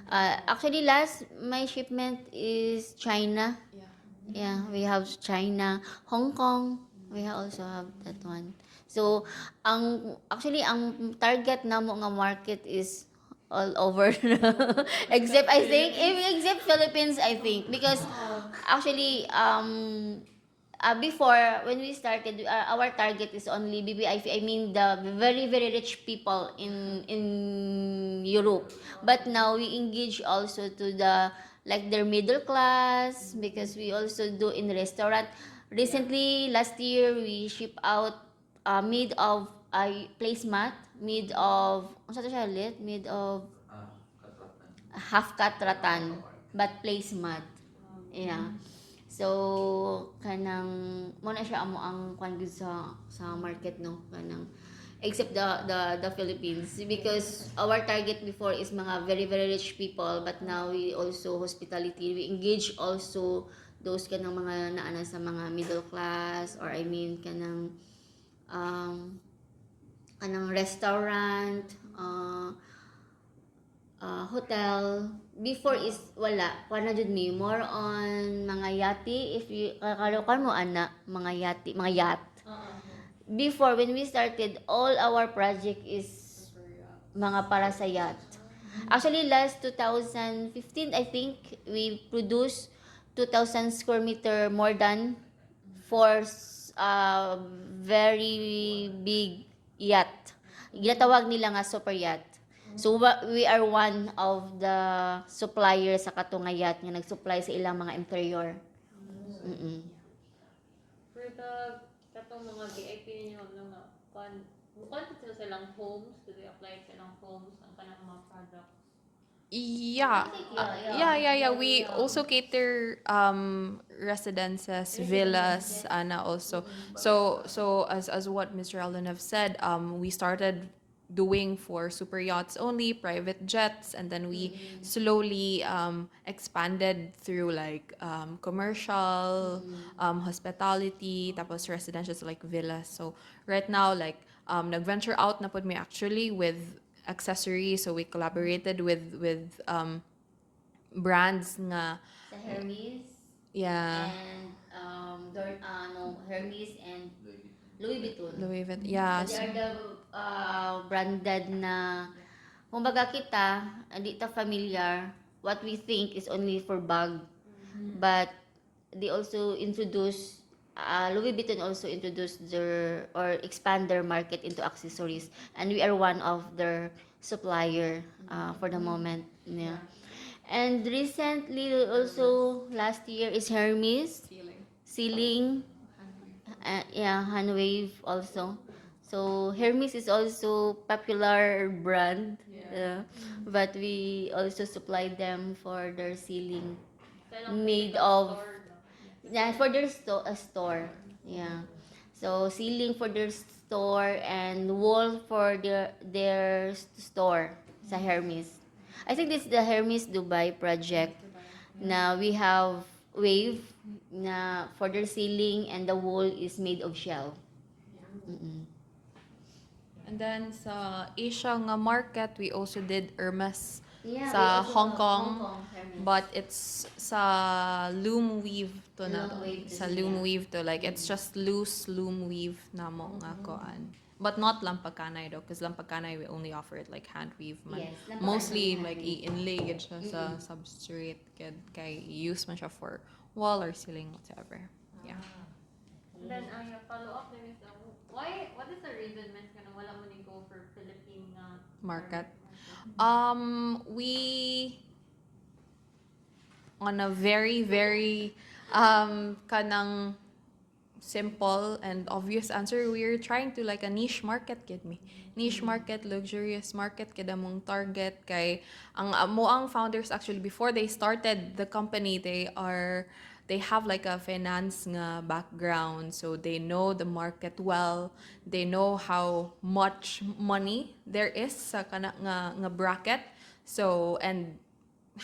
Actually, last my shipment is China. Yeah, we have China, Hong Kong. We also have that one. So, ang target namo nga market is all over. Except I think, except Philippines, I think, because actually before, when we started, our target is only BBIF. I mean, the very, very rich people in Europe. But now we engage also to the, like, their middle class, because we also do in restaurant. Recently, last year, we ship out made of placemat, made of, ano sa siya ulit? Made of half cut rattan, but placemat. Yeah. So kanang mo na siya amo ang kwan gyud sa market, no, kanang except the Philippines, because our target before is mga very very rich people, but now we also hospitality, we engage also those kanang mga naana sa mga middle class, or I mean kanang restaurant, hotel. Before is wala, na jud mi more on mga yati, if you kakarokan mo ana mga yati, mga yacht. Before, when we started, all our project is mga para sa yacht. Actually, last 2015, I think, we produced 2,000 square meter more than for very big yacht. Ginatawag nila nga super yacht. So we are one of the suppliers sa katong yacht nga nag-supply sa ilang mga interior. Mm-mm. For the katong mga VIP ninyo nga bukod sila silang homes, do they apply silang homes ang kanang mga products? Yeah. We also cater residences, villas, Anna also. So as what Mr. Alden have said, we started doing for super yachts only, private jets, and then we slowly expanded through like commercial, hospitality, tapos residential like villas. So right now, like nag-venture out na pod me actually with accessories. So we collaborated with brands nga, Sa Hermes yeah, and Hermes and Louis Vuitton. Louis Vuitton, yeah. They are the branded na, kumbaga kita, hindi ta familiar. What we think is only for bag. But they also introduce, Louis Vuitton also introduced their, or expand their market into accessories. And we are one of their supplier for the moment. Yeah. And recently, also last year is Hermes. Ceiling. Handwave also. So Hermes is also popular brand, but we also supply them for their ceiling, Silang made physical of, store, no? for their store. Yeah. So ceiling for their store and wall for their store sa Hermes. I think this is the Hermes Dubai project. Na we have wave na for their ceiling, and the wall is made of shell. Mm-mm. And then sa Asia nga market, we also did Hermes Yeah, sa we also Hong have Kong, Hermes. but it's sa loom weave to na Loom weave, sa yeah. loom weave to, like it's just loose loom weave na mo nga koan. But not lampakanay though, because lampakanay we only offer it like hand weave man. Yes, lampakanay Mostly hand like weave. i-inlay gid siya sa substrate kay use man siya for wall or ceiling whatever. Yeah. And then ang follow up there is what is the reason mas kana wala mo ni go for Philippine Market. We on a very very kanang simple and obvious answer, we're trying to like a niche market kid me. Niche market, luxurious market kada mong target kay ang ang founders actually before they started the company, they have like a finance nga background, so they know the market well. They know how much money there is sa kana nga bracket. So and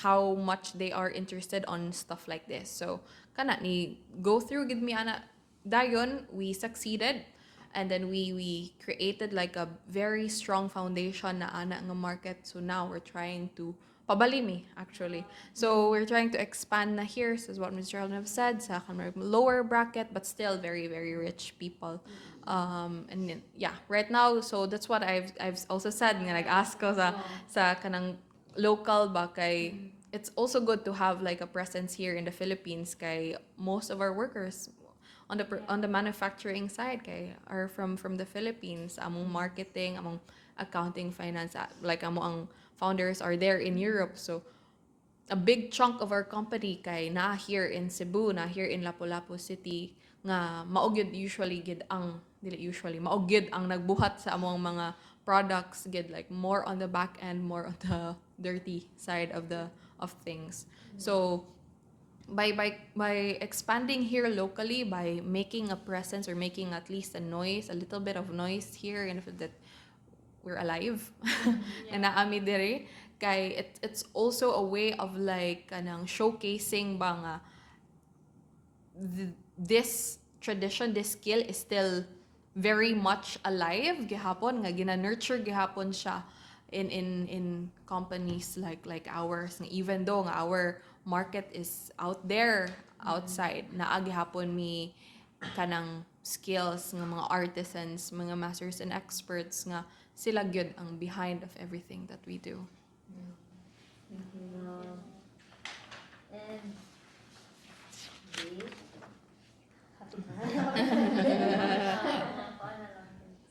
how much they are interested on stuff like this. So kana ni go through gid mi ana dayon we succeeded, and then we created like a very strong foundation na ana nga market. So now we're trying to pabalimi actually. So we're trying to expand na here, so as what Mr. Alden have said, sa kanang lower bracket but still very very rich people. And then, yeah, right now, so that's what I've also said nga nag-ask ko sa kanang local ba kay it's also good to have like a presence here in the Philippines kay most of our workers on the manufacturing side kay are from the Philippines. Among marketing, among accounting, finance, like amo ang founders are there in Europe. So a big chunk of our company kay na here in Cebu, na here in Lapu-Lapu City nga maugyod usually gid ang dili usually maugyod ang nagbuhat sa among mga products gid like more on the back end, more on the dirty side of things. So by expanding here locally, by making a presence or making at least a little bit of noise here, and that we're alive, and naami diri, kay it's also a way of like kanang showcasing ba nga this tradition, this skill is still very much alive gihapon nga gina-nurture gihapon siya in companies like ours, even though nga our market is out there outside naa gihapon mi kanang skills nga mga artisans, mga masters and experts nga sila gyud ang behind of everything that we do. Thank you, ma'am. And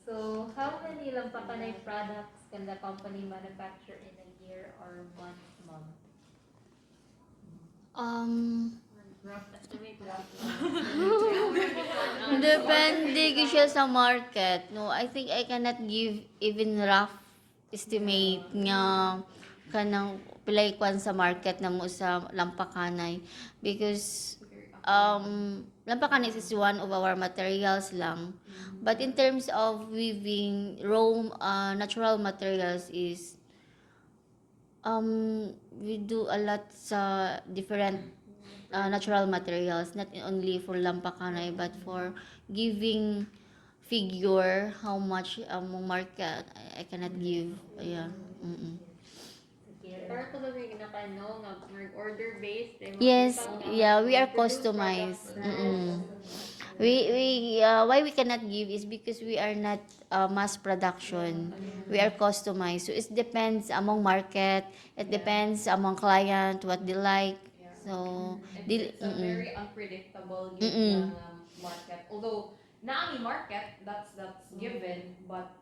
so, how many Lampacanay products can the company manufacture in a year or 1 month? Rough estimate. Depende gyud siya sa market. No, I think I cannot give even rough estimate nga kanang pilay kwan sa market na mo sa Lampacanay because Lampacanay is one of our materials lang. But in terms of weaving raw natural materials is we do a lot sa different natural materials, not only for Lampacanay but for giving figure how much market I cannot give. Yeah. Pero kung may ginakano nga order based, Yes, yeah, we are customized. We why we cannot give is because we are not mass production. We are customized. So it depends among market. It depends among client what they like. So It's a very unpredictable market. Although naami market, that's given, but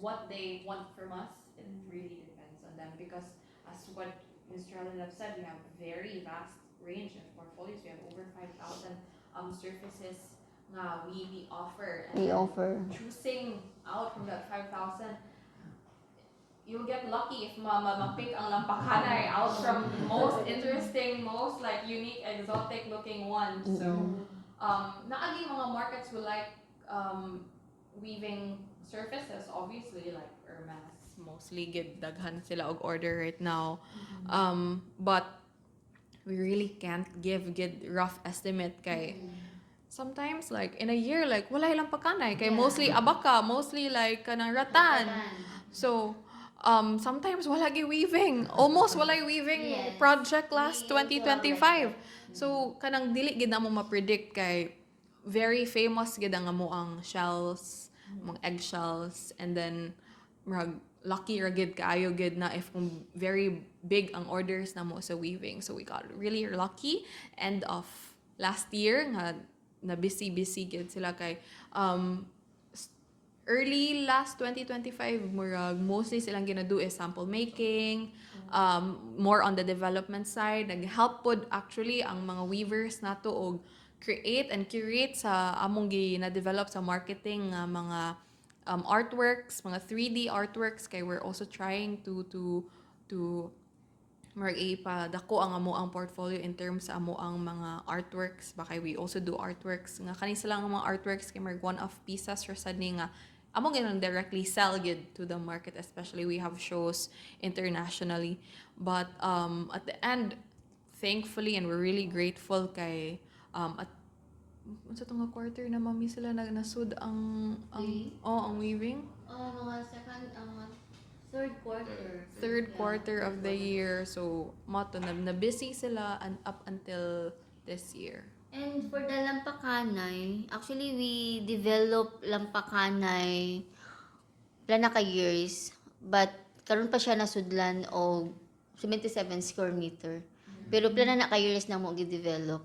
what they want from us, it really depends on them because as what Mr. Allen have said, we have very vast range of portfolios. We have over 5,000 surfaces nga we offer. And we offer. choosing out from that 5,000, you'll get lucky if ma-pick ang Lampacanay out from most interesting, most like unique, exotic looking ones. So, naagi mga markets who like weaving surfaces, obviously, like Hermes, mostly gid daghan sila og order right now. But we really can't give rough estimate kay sometimes like in a year like walay Lampacanay kay mostly abaka, mostly like kanang rattan. So sometimes wala gi weaving, almost walay weaving project last 2025. So kanang dili gid namo ma-predict kay very famous gid ang amoang shells, mga eggshells, and then murag lucky ra gid kaayo gid na if kung very big ang orders namo sa weaving. So we got really lucky end of last year nga na busy gid sila kay early last 2025 murag mostly silang ginado is sample making, more on the development side. Nag-help pod actually ang mga weavers nato og create and curate sa among na-develop sa marketing nga mga artworks, mga 3D artworks kay we're also trying to marag ipadako ang amo ang portfolio in terms sa amo ang mga artworks. Bakay we also do artworks nga kanisa lang ang mga artworks kay marag one-off pieces or sadni nga amo ganun directly sell gid to the market, especially we have shows internationally. But at the end, thankfully, and we're really grateful kay at sa tunga quarter na mami sila nasud ang weaving. Mga Third quarter of the year. So mato na busy sila and up until this year. And for the Lampacanay, actually we develop Lampacanay pila na ka years, but karon pa siya nasudlan og 77 square meter. Pero pila na ka years na mo gi-develop.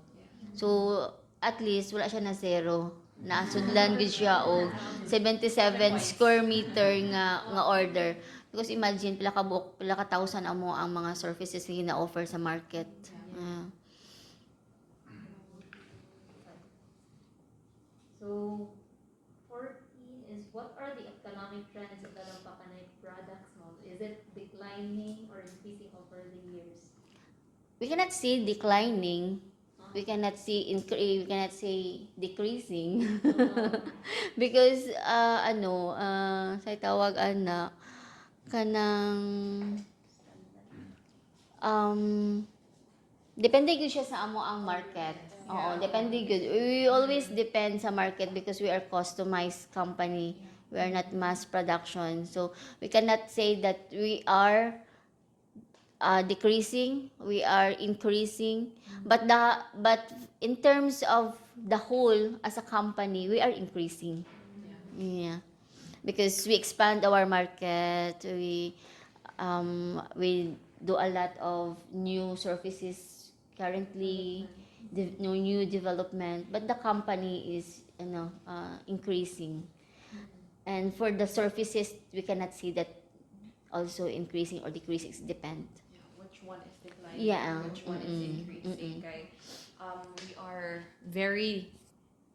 So at least wala siya na zero. Nasudlan gid siya og 77 square meter nga order. Because imagine pila ka buok, pila ka thousand amo ang mga services nga gina-offer sa market. Ah. So, 14 is what are the economic trends of the Lampacanay products mo? Is it declining or increasing over the years? We cannot say declining. We cannot say we cannot say decreasing. Because sa tawag ana kanang depende gyud siya sa amo ang market. Oo, depende gyud. We always depend sa market because we are customized company. We are not mass production. So we cannot say that we are decreasing, we are increasing, but in terms of the whole as a company, we are increasing. Yeah. Because we expand our market, we do a lot of new services currently, new development, but the company is increasing. And for the services, we cannot see that also increasing or decreasing. It depends. Which one is declining? Yeah. Which one is increasing? Kay, we are very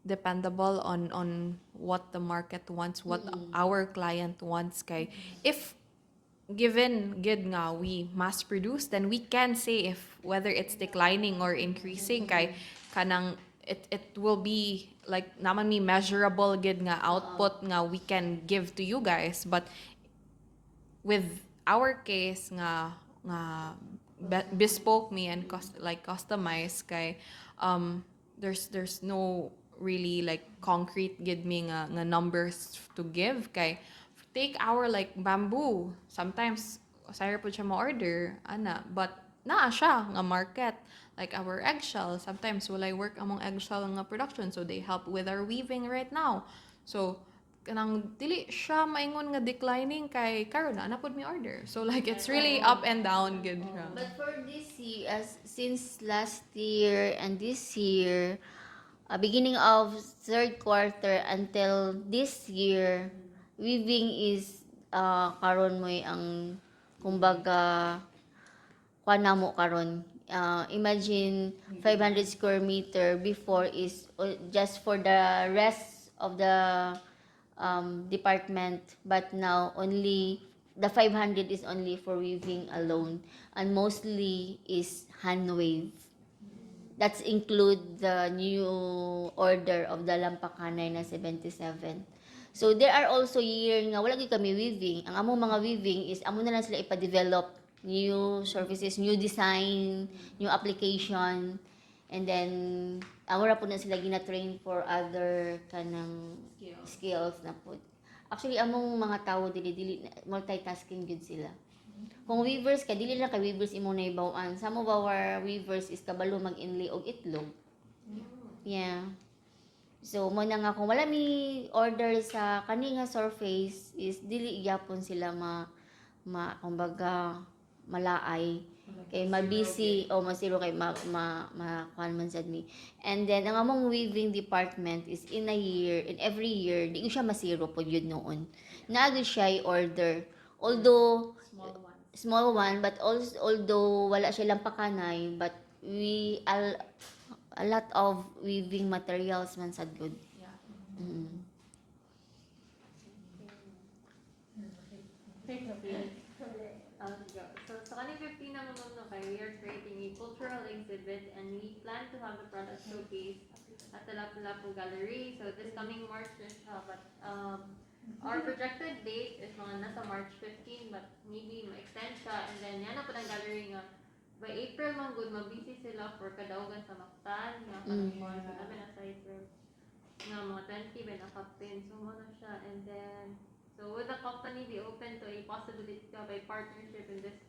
dependable on what the market wants, what our client wants. Kay, if given good nga we mass produce, then we can say if whether it's declining or increasing. Kay kanang it will be like naman may measurable good nga output nga we can give to you guys. But with our case nga bespoke me and customized kay there's no really like concrete give me nga numbers to give kay take our like bamboo, sometimes sayra po siya ma-order ana, but naa siya nga market. Like our eggshell, sometimes walay work among eggshell nga production, so they help with our weaving right now. So kanang dili siya maingon nga declining kay karon na pod mi order. So like it's really up and down good siya. But for this year, since last year and this year, beginning of third quarter until this year, weaving is karon mo ang kumbaga kuan mo karon. Imagine 500 square meter before is just for the rest of the department, but now only the 500 is only for weaving alone, and mostly is hand wave. That's include the new order of the Lampacanay na 77. So there are also year nga wala gyud kami weaving. Ang among mga weaving is amo na lang sila ipa-develop new services, new design, new application, and then amo ra po na sila gina-train for other kanang skills na po. Actually among mga tawo dili multitasking gud sila. Kung weavers ka dili lang kay weavers imo na ibaw-an. Some of our weavers is kabalo mag-inlay og itlog. Yeah. So mo na nga kung wala mi order sa kani nga surface is dili gyapon sila kumbaga malaay kay mabisi o masiro kay kuan man sad mi. And then ang among weaving department is in every year di ko siya masiro pod yun noon. Naagid siya order. Although small one, but also although wala siya Lampacanay, but we a lot of weaving materials man sad good. Yeah. So sa kaning 15 na mga kay we are creating a cultural exhibit and we plan to have the product showcase at the Lapu-Lapu Gallery. So this coming March but our projected date is mga nasa March 15, but maybe ma-extend siya, and then yan na po ng gallery nga by April man good mabisi sila for kadaugan sa Mactan nga kanang so namin na sa April nga mga 20 ba nakapin, so mo na siya. And then so would the company be open to a possibility by partnership in this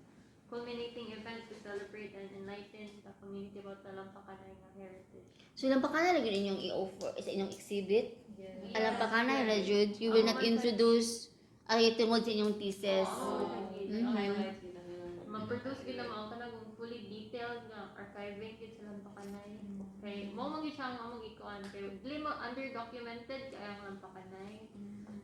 culminating event to celebrate and enlighten the community about the Lampacanay nga heritage? So Lampacanay lagi inyong i-offer sa inyong exhibit. Yes. Lampacanay ra jud. You will not introduce ay tungod sa inyong thesis. Highlights mag-produce gila mga kanang fully detailed nga archiving gid sa Lampakanay. Kay mo man gyud siya ang among ikuan kay dili mo under-documented kay ang Lampakanay.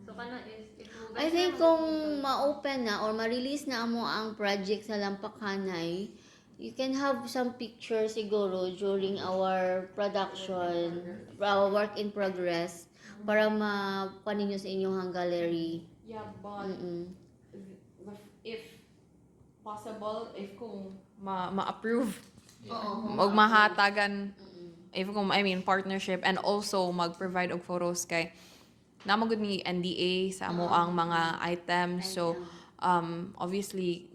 So kana is if mo I think kung ma-open na or ma-release na amo ang project sa Lampakanay, you can have some pictures siguro during our production, our work in progress, para ma-kuha ninyo sa inyong gallery. Yeah, but Mm-mm. if possible, if kung ma-approve, Oo. og mahatagan, if kung, I mean, partnership, and also mag-provide og photos kay namagod ni NDA sa amo ang mga items. So, obviously,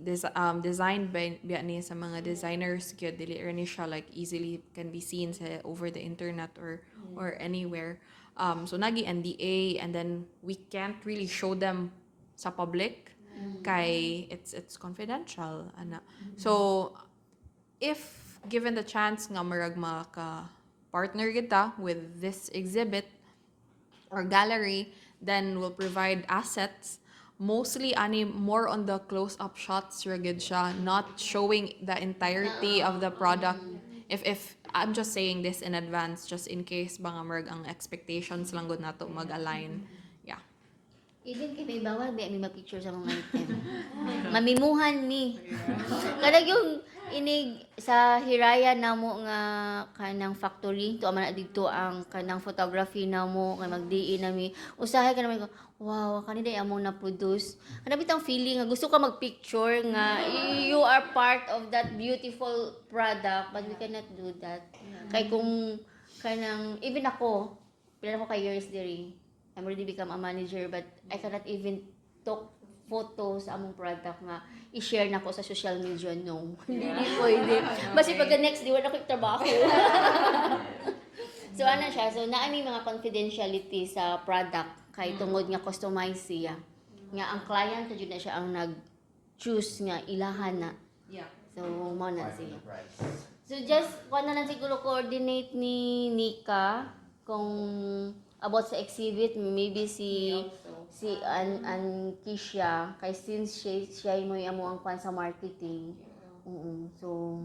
designed by ni sa mga designers, kaya dili rin siya like easily can be seen sa over the internet or anywhere. So, nagi NDA, and then we can't really show them sa public kay it's confidential ana. So if given the chance nga marag maka partner kita with this exhibit or gallery, then we'll provide assets, mostly ani more on the close-up shots ra gid siya, not showing the entirety of the product. If I'm just saying this in advance just in case banga marag ang expectations lang gud nato mag-align. Yeah. Even kay may bawal, may mag-picture sa mga item. Mamimuhan mi. Kada yung inig sa hiraya namo nga kanang factory, to man dito ang kanang photography namo kay magdiin nami. Usahay ka naman ko, wow, kanina among na-produce. Ano bitang feeling nga gusto ka mag-picture nga you are part of that beautiful product, but we cannot do that. Kay kung kanang even ako, pila ko kay years diri. I'm already become a manager, but I cannot even took photos sa among product nga i-share na ko sa social media. No, hindi pwede. Basta pag next day, wala ko trabaho. So ano siya, so naani mga confidentiality sa product kay tungod nga customize siya. Nga ang client jud na siya ang nag-choose nga ilahan na. Yeah. So mo na siya. So just na lang siguro coordinate ni Nika kung about sa exhibit, maybe si Kisha, kay since siya mo yung ang kwan sa marketing. So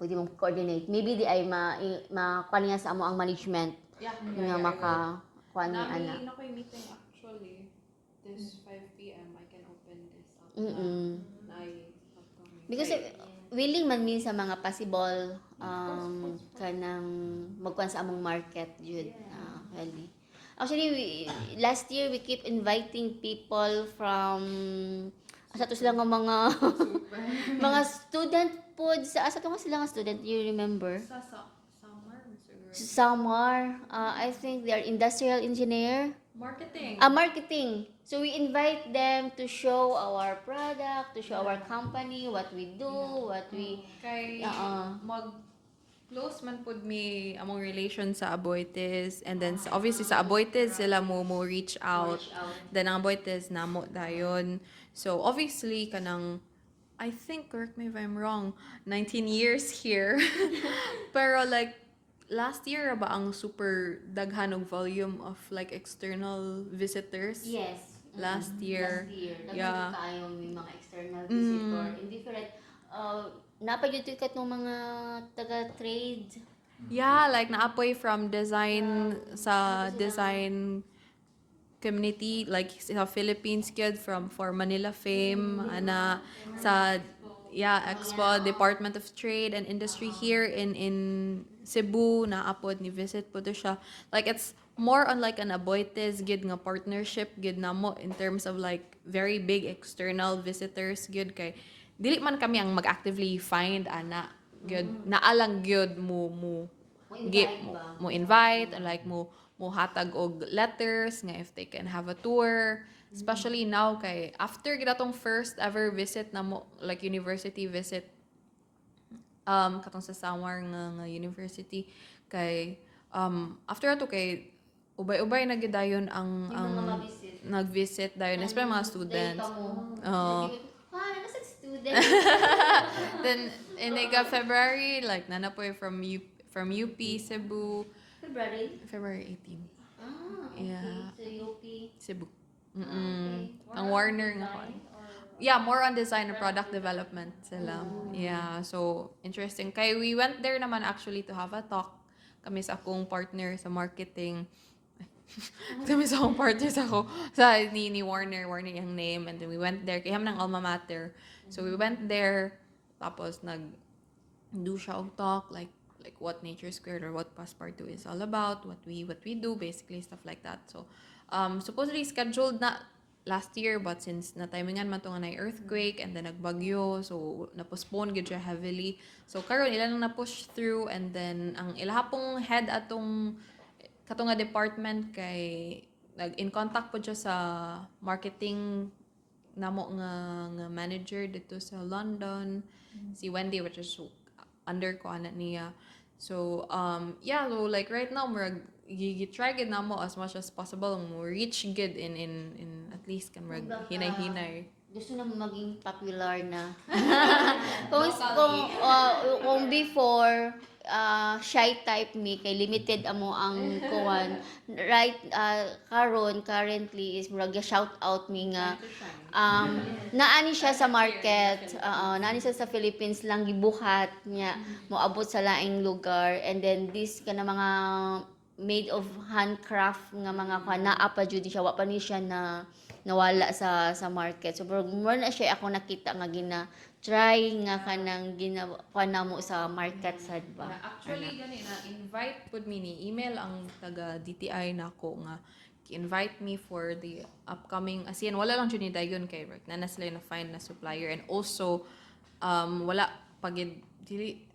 pwede mong coordinate. Maybe di ay ma-kwan niya sa amo ang management. Yeah. Nga maka-kwan ni ana. Na ko'y meeting actually this 5 p.m. I can open this up. Because willing man min sa mga possible kanang magkuan sa among market jud. Really. Actually, last year we keep inviting people from asa to sila nga mga mga student pod sa asa to nga sila nga student, you remember? Summer, siguro. Samar, I think they are industrial engineer. Marketing. Marketing. So we invite them to show our product, to show our company, what we do, what we Kay mag-close man pud mi among relation sa Aboitiz, and then obviously sa Aboitiz sila mo reach out. Then ang Aboitiz namo dayon. So obviously kanang I think, correct me if I'm wrong, 19 years here. Pero like last year ba ang super daghan og volume of like external visitors? Yes. Last year. Yeah. Tayo may mga external visitor. In different, napag-YouTube ka ng mga taga-trade. Yeah, like naapoy from design sa design community, like sa Philippines kid from for Manila Fame, ana sa Expo, Department of Trade and Industry here in Cebu, naapod ni visit po to siya. Like it's more on like an Aboitiz gid nga partnership gid namo in terms of like very big external visitors gid kay dili man kami ang mag-actively find ana gid naalang gid mo invite and like mo hatag og letters nga if they can have a tour, especially now kay after gid atong first ever visit namo like university visit katong sa Samar nga university kay after ato kay ubay-ubay na gid dayon ang nag-visit dayon especially mga students. Nasa student. Then in like February like nanapoy from UP Cebu February 18. Okay. Yeah. So UP. Cebu. Okay. Ang Warner nga. Yeah, more on design and product development sila. Yeah, so interesting. Kay we went there naman actually to have a talk kami sa akong partner sa marketing. Kami sa akong partner sa ni Warner yung name, and then we went there kay ng alma mater. So we went there tapos do siya og talk like what Nature Squared or what Passepartout is all about, what we do, basically stuff like that. So supposedly scheduled na last year, but since na timingan man to nga na earthquake and then nagbagyo, so na-postpone gid siya heavily. So karon ilan na push through, and then ang ilahapong head atong katong nga department kay in contact po siya sa marketing namo nga manager dito sa London, si Wendy, which is under ko ana niya. So yeah, so like right now we're try gid namo as much as possible mo reach gid in at least kan murag Baka hinay-hinay. gusto na maging popular na. kung before shy type me kay limited amo ang kuwan, right, currently is murag shout out me nga naani siya sa market, naani siya sa Philippines lang gibuhat niya moabot sa laing lugar, and then this kana mga made of handcraft nga mga naa pa jud siya, wa pa ni siya na nawala sa market. So more na siya ako nakita nga try nga kanang ginawa namo sa market sad ba. Actually gani na invite pud me ni email ang taga DTI nako nga invite me for the upcoming, as in wala lang jud ni dayon kay work na sila na find na supplier, and also wala pagid dili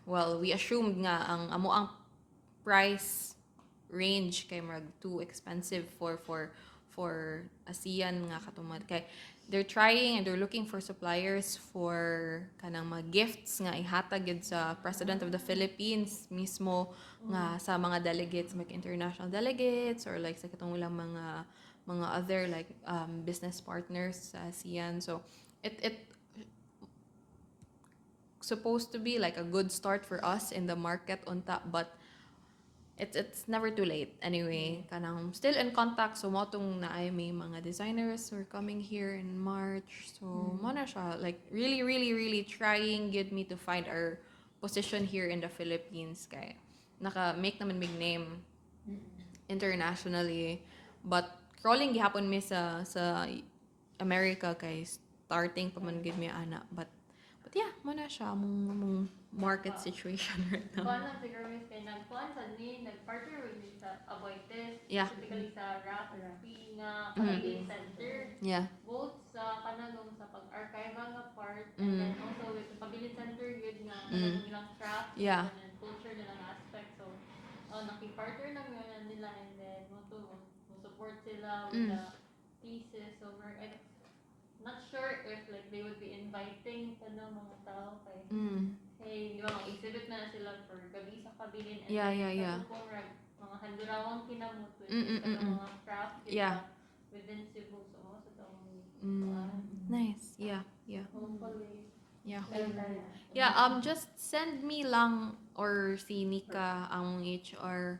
well, we assumed nga ang amo ang price range kay marag too expensive for ASEAN nga katumad kay they're trying and they're looking for suppliers for kanang mga gifts nga ihatag gid sa President of the Philippines mismo nga sa mga delegates, like international delegates or like sa katong ulang mga other like business partners sa ASEAN. So it supposed to be like a good start for us in the market unta, but it's never too late. Anyway, kanang still in contact, so mo tong naay may mga designers who are coming here in March. So mo na siya like really trying get me to find our position here in the Philippines kay naka-make naman big name internationally, but crawling gihapon mi sa America kay starting pa man gid mi ana, but yeah, mo na siya among market situation right now. Kuan lang siguro miss kay nagkuan sa ni nag-partner with me sa Avoid This, Yeah. specifically sa Rappi nga Philippine Center. Yeah. Both sa kanang sa pag-archive nga part, and then also with the Pabilin Center yun nga kanang ilang craft Yeah. and culture nilang aspect. So naki-partner na yun nila, and then mo support sila with the pieces. So we're not sure if like they would be inviting mga tao kay hey, di ba, mag-exhibit na sila for gabi sa Pabilin, and Yeah. kung mga handurawang kinamot with mga craft Yeah. within Cebu. So most of them Nice. Yeah. hopefully Yeah. later. Yeah, just send me lang or si Nika ang HR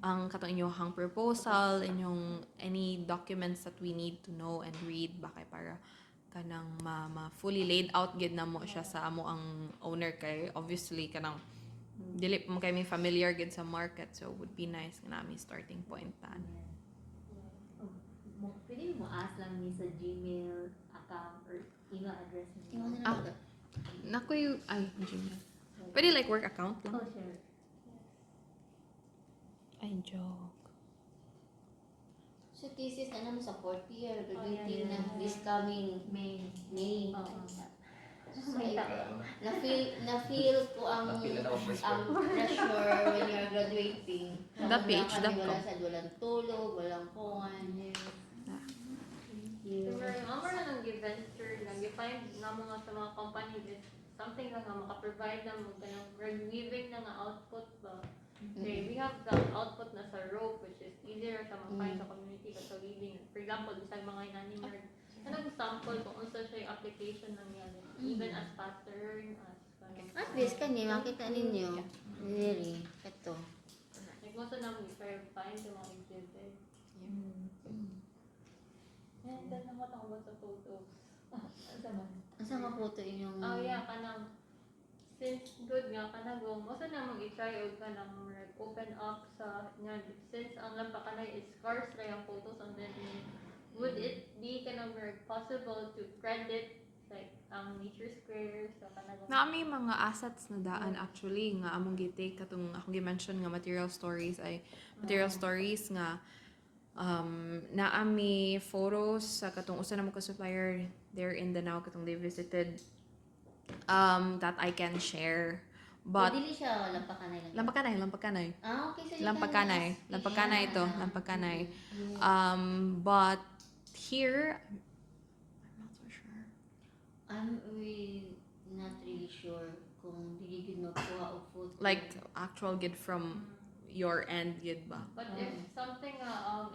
ang katong inyong proposal, inyong any documents that we need to know and read ba kay para kanang ma fully laid out gid namo siya sa amo ang owner kay obviously kanang dili mo kay mi familiar gid sa market, so would be nice nga nami starting point tan. Pwede mo ask lang ni sa Gmail account or email address niyo. Nakoy ay Gmail. Pwede like work account lang. Oh, sure. Ay joke. So thesis na naman sa fourth year, graduating yeah. na this coming May. May. Oo. So, na-feel ko ang pressure when you're graduating. .ph.com. Walang tulog, walang kuhan. Siguro yung amor na nang venture lang, find na mga sa mga company is something na nga maka-provide na mo kanang weaving na nga output ba. Okay, we have the output na sa rope, which is easier sa mga sa community but sa weaving. For example, isang mga inanimate, anong sample kung unsa siya yung application ng yan. Even as pattern, as At least kani makita ninyo. Really, ito. like most of them we try to find yung mga exhibit. And then naman ako ba sa photos? Asa man? Asa nga photo inyong... Oh yeah, kanang since good nga kanagong mo sa namang i-try og kanang like, open up sa nya since ang lampakanay is scarce ra yung photos on the internet, would it be kanang possible to credit like ang nature square sa kanagong Na may mga assets na daan actually nga among gitake katong akong gi-mention nga material stories ay material stories nga naami photos sa katong usa na mo ka supplier there in Danao katong they visited that I can share. But Dili siya lampakanay lang. lampakanay. Ah, okay. So Lampakanay ito, lampakanay. But here I'm not so sure. I'm not really sure kung dili gid magkuha og photo. Like actual gid from your end gid ba? but if something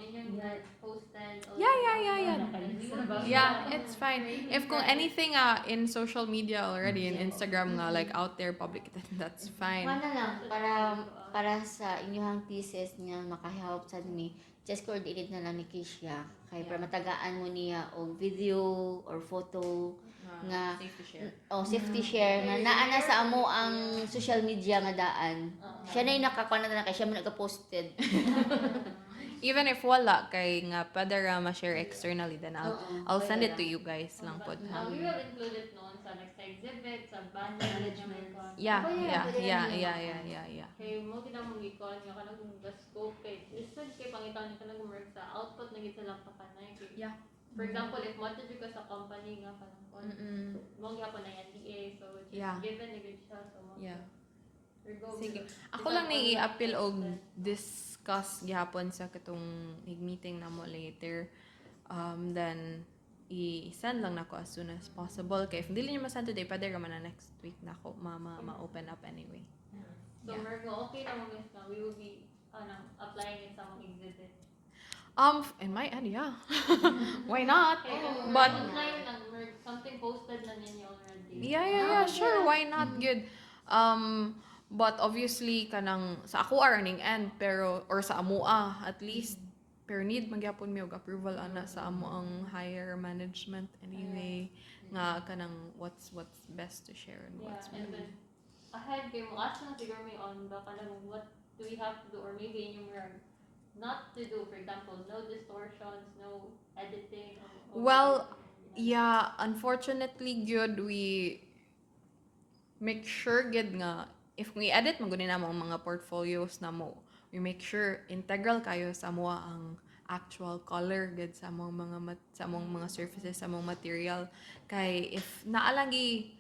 inyong Yeah. posted Yeah. Nakalimutan. Yeah, it's fine. If kung anything in social media already in Instagram nga like out there public that's fine. Wala lang para sa inyong pieces nga maka-help sad me. Just coordinate na lang ni Keisha kay para matagaan mo niya og video or photo nga safe to share. safety share nga naa na sa amo ang social media nga daan. Siya na yung nakakuha na kay siya mo nagka-posted. Even if wala kay nga pwede ra ma-share externally then I'll send it to you guys lang pod. we will include it noon sa next exhibit, sa banner Management. Yeah. kay mo gid mo gikon nga kanang the scope kay listed kay pangitan ka nag work sa output na gid sa lampakanay kay Yeah. for example if wanted ka sa company nga kanang mo gyapon na NDA so just Yeah. given na gid siya so mo Yeah. sige Ako lang ni i-appeal og discuss gihapon sa katong meeting namo later. Then i-send lang nako as soon as possible kay if dili niyo ma-send today pwede ra man na next week nako ma-open up anyway. so Mergo okay na mo miss na we will be applying it sa mga exhibit In my end, yeah. Why not? okay But online lang something posted na ninyo already yeah, sure. Why not? Good. But obviously kanang sa ako earning end pero or sa amoa at least pero need magyapon mi og approval ana sa amo ang higher management anyway nga kanang what's best to share and what's and then ahead kay mo ask na siguro may on the kanang what do we have to do or maybe in your not to do for example no distortions no editing or Well, yeah, unfortunately good we make sure gid nga if we edit mo gud na mo ang mga portfolios na mo we make sure integral kayo sa mo ang actual color gud sa among sa among mga surfaces sa among material kay if naalagi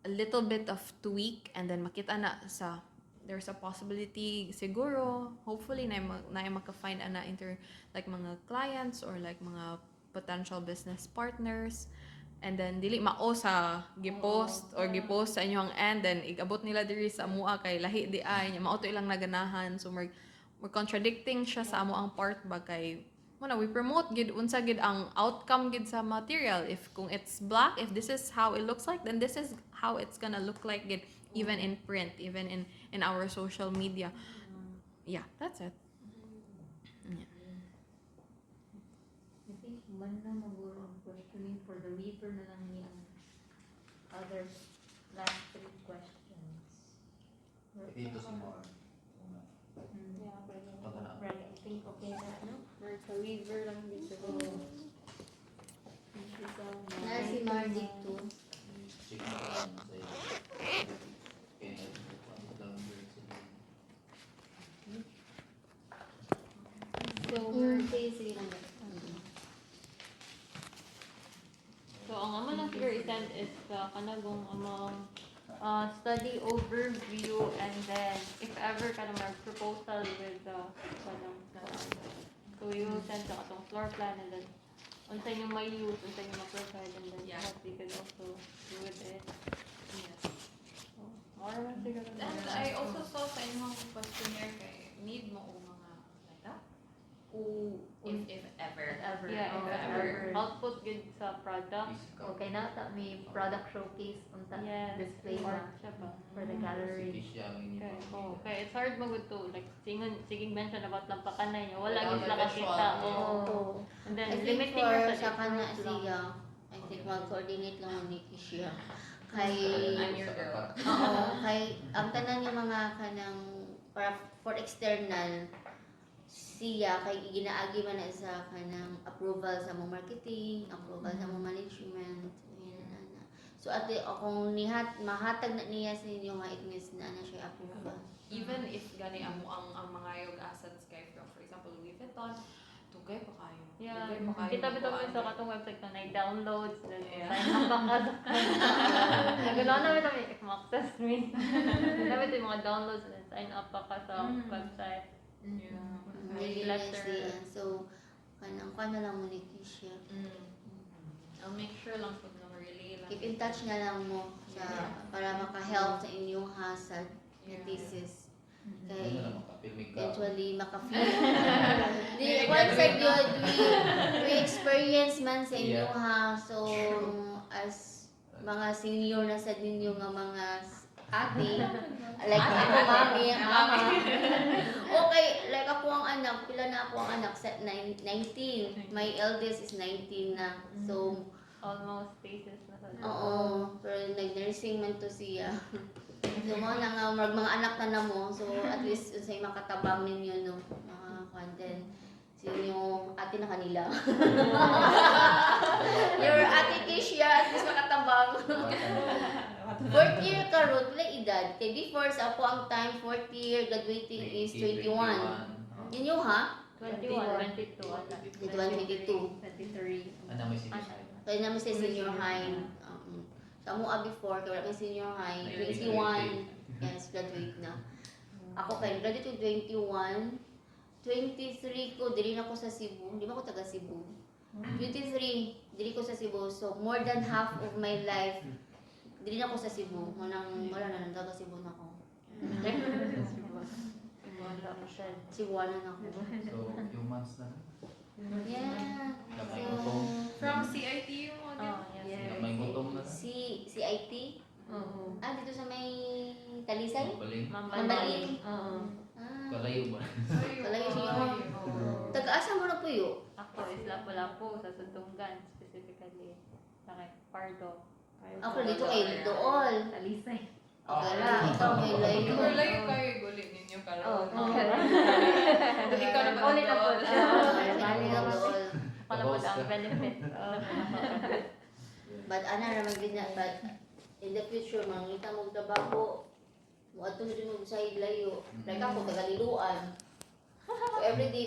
a little bit of tweak and then makita na sa there's a possibility siguro hopefully na maka-find ana like mga clients or like mga potential business partners and then dili mao sa gipost sa inyong end then igabot nila diri sa amua kay lahi di ay nya mao to ilang naganahan so we're contradicting siya sa amo ang part ba kay muna we promote gid unsa gid ang outcome gid sa material if kung it's black if this is how it looks like then this is how it's gonna look like gid even in print even in our social media yeah that's it. I think man na maguro ang questioning for the weaver na lang yung other last 3 questions. Ito si Mar. Yeah, pwede. Pagkana. Right, I think okay na, no? or sa weaver lang dito Thank you so much. Na si Mar dito. Check mo lang sa iyo. Kaya lang So, Sige lang. So, ang amo lang siguro i-send is kanagong among study overview and then if ever ka na proposal with kanang so we will send the atong floor plan and then unsa yung may use, unsa yung ma-provide and then what we can also do with it. Yes. So, more man siguro. And I also saw sa inyong questionnaire kay need mo og mga like that if ever Yeah, Oh, if ever. Output good sa product. okay na ta may product showcase on ta Yes. display Art na siya ba? for the gallery. Okay. Oh, okay. It's hard magud to like siging mention about lampakanay niya. Wala Wala gyud sila visual. kakita. Oh. And then I think limiting for ra sa kana fruit lang. siya mag-coordinate lang ni Kisha. Kay I'm your girl. oo, kay ang tanan yung mga kanang para for external siya kay ginaagi man na sa kanang approval sa mong marketing, approval sa mong management. Ayan, ana. So ate akong mahatag na niya sa inyo nga it means na siya approval. Even if gani ang mga yung assets kay from for example Louis Vuitton, tugay pa kayo. Yeah, Tugay pa kayo. kita bitaw mo kuan. sa katong website na downloads, then Yeah. sign up ka sa nagano na bitaw may access me. Dapat yung mga downloads and sign up pa ka sa website. Yeah. Really letter. siya. So kanang kuan na lang mo ni Kisha. I'll make sure lang pag na-relay lang. Keep in touch na lang mo sa para maka-help sa inyong hazard na thesis. Kay Ano na makapilmig ka. eventually maka-feel. Di, once a good, we experience man sa inyo ha. So, as mga senior na sa ninyo nga mga ate, like ako mami, mama. Okay, like ako ang anak, pila na ako ang anak, 19. My eldest is 19 na. So, Almost spaces na sa oo, pero nag-nursing man to siya. So, mga nga, mga anak na mo. So, at least, unsay makatabang ninyo, no? Mga content. So, yung ate na kanila. Your ate Kisha, at least makatabang. Fourth year ka, Ruth, wala edad. Kay before, sa ako ang time, fourth year, graduating is 21. Yun yung ha? 21, 22, ata. 22. 23. Ano may sinisay? Kaya naman sa senior high. Sa mua before, kaya naman senior high, 21. Yes, graduate na. Ako kay graduate ko 21. 23 ko, dili na ako sa Cebu. Di ba ako taga Cebu? 23, dili ko sa Cebu. So, more than half of my life, dili na ako sa Cebu. Wala na, taga Cebu na ako. Cebuana na ako. So, few months na. Yeah. May So, gutom. From CIT yung model. Oh, yes. May gutom na. si IT? Oo. Dito sa may Talisay? Baling. Mambaling. Oo. Ah, Kalayo ba? Kalayo siya. Taga-asa mo na po yun? Ako is Lapu-Lapu sa Suntungan specifically. Sa kay Pardo. Ako dito kay Dool. Talisay. Okay lang, ikaw may layo. Or layo kayo gulit ninyo Oh, karon. okay. Ikaw na ba Ulit na po. Bali na Dool. Wala po ang benefit. But ana naman ganyan, but in the future, mangita mong trabaho, mo ato na din mo sa layo. Like ako, tagaliluan. So everyday,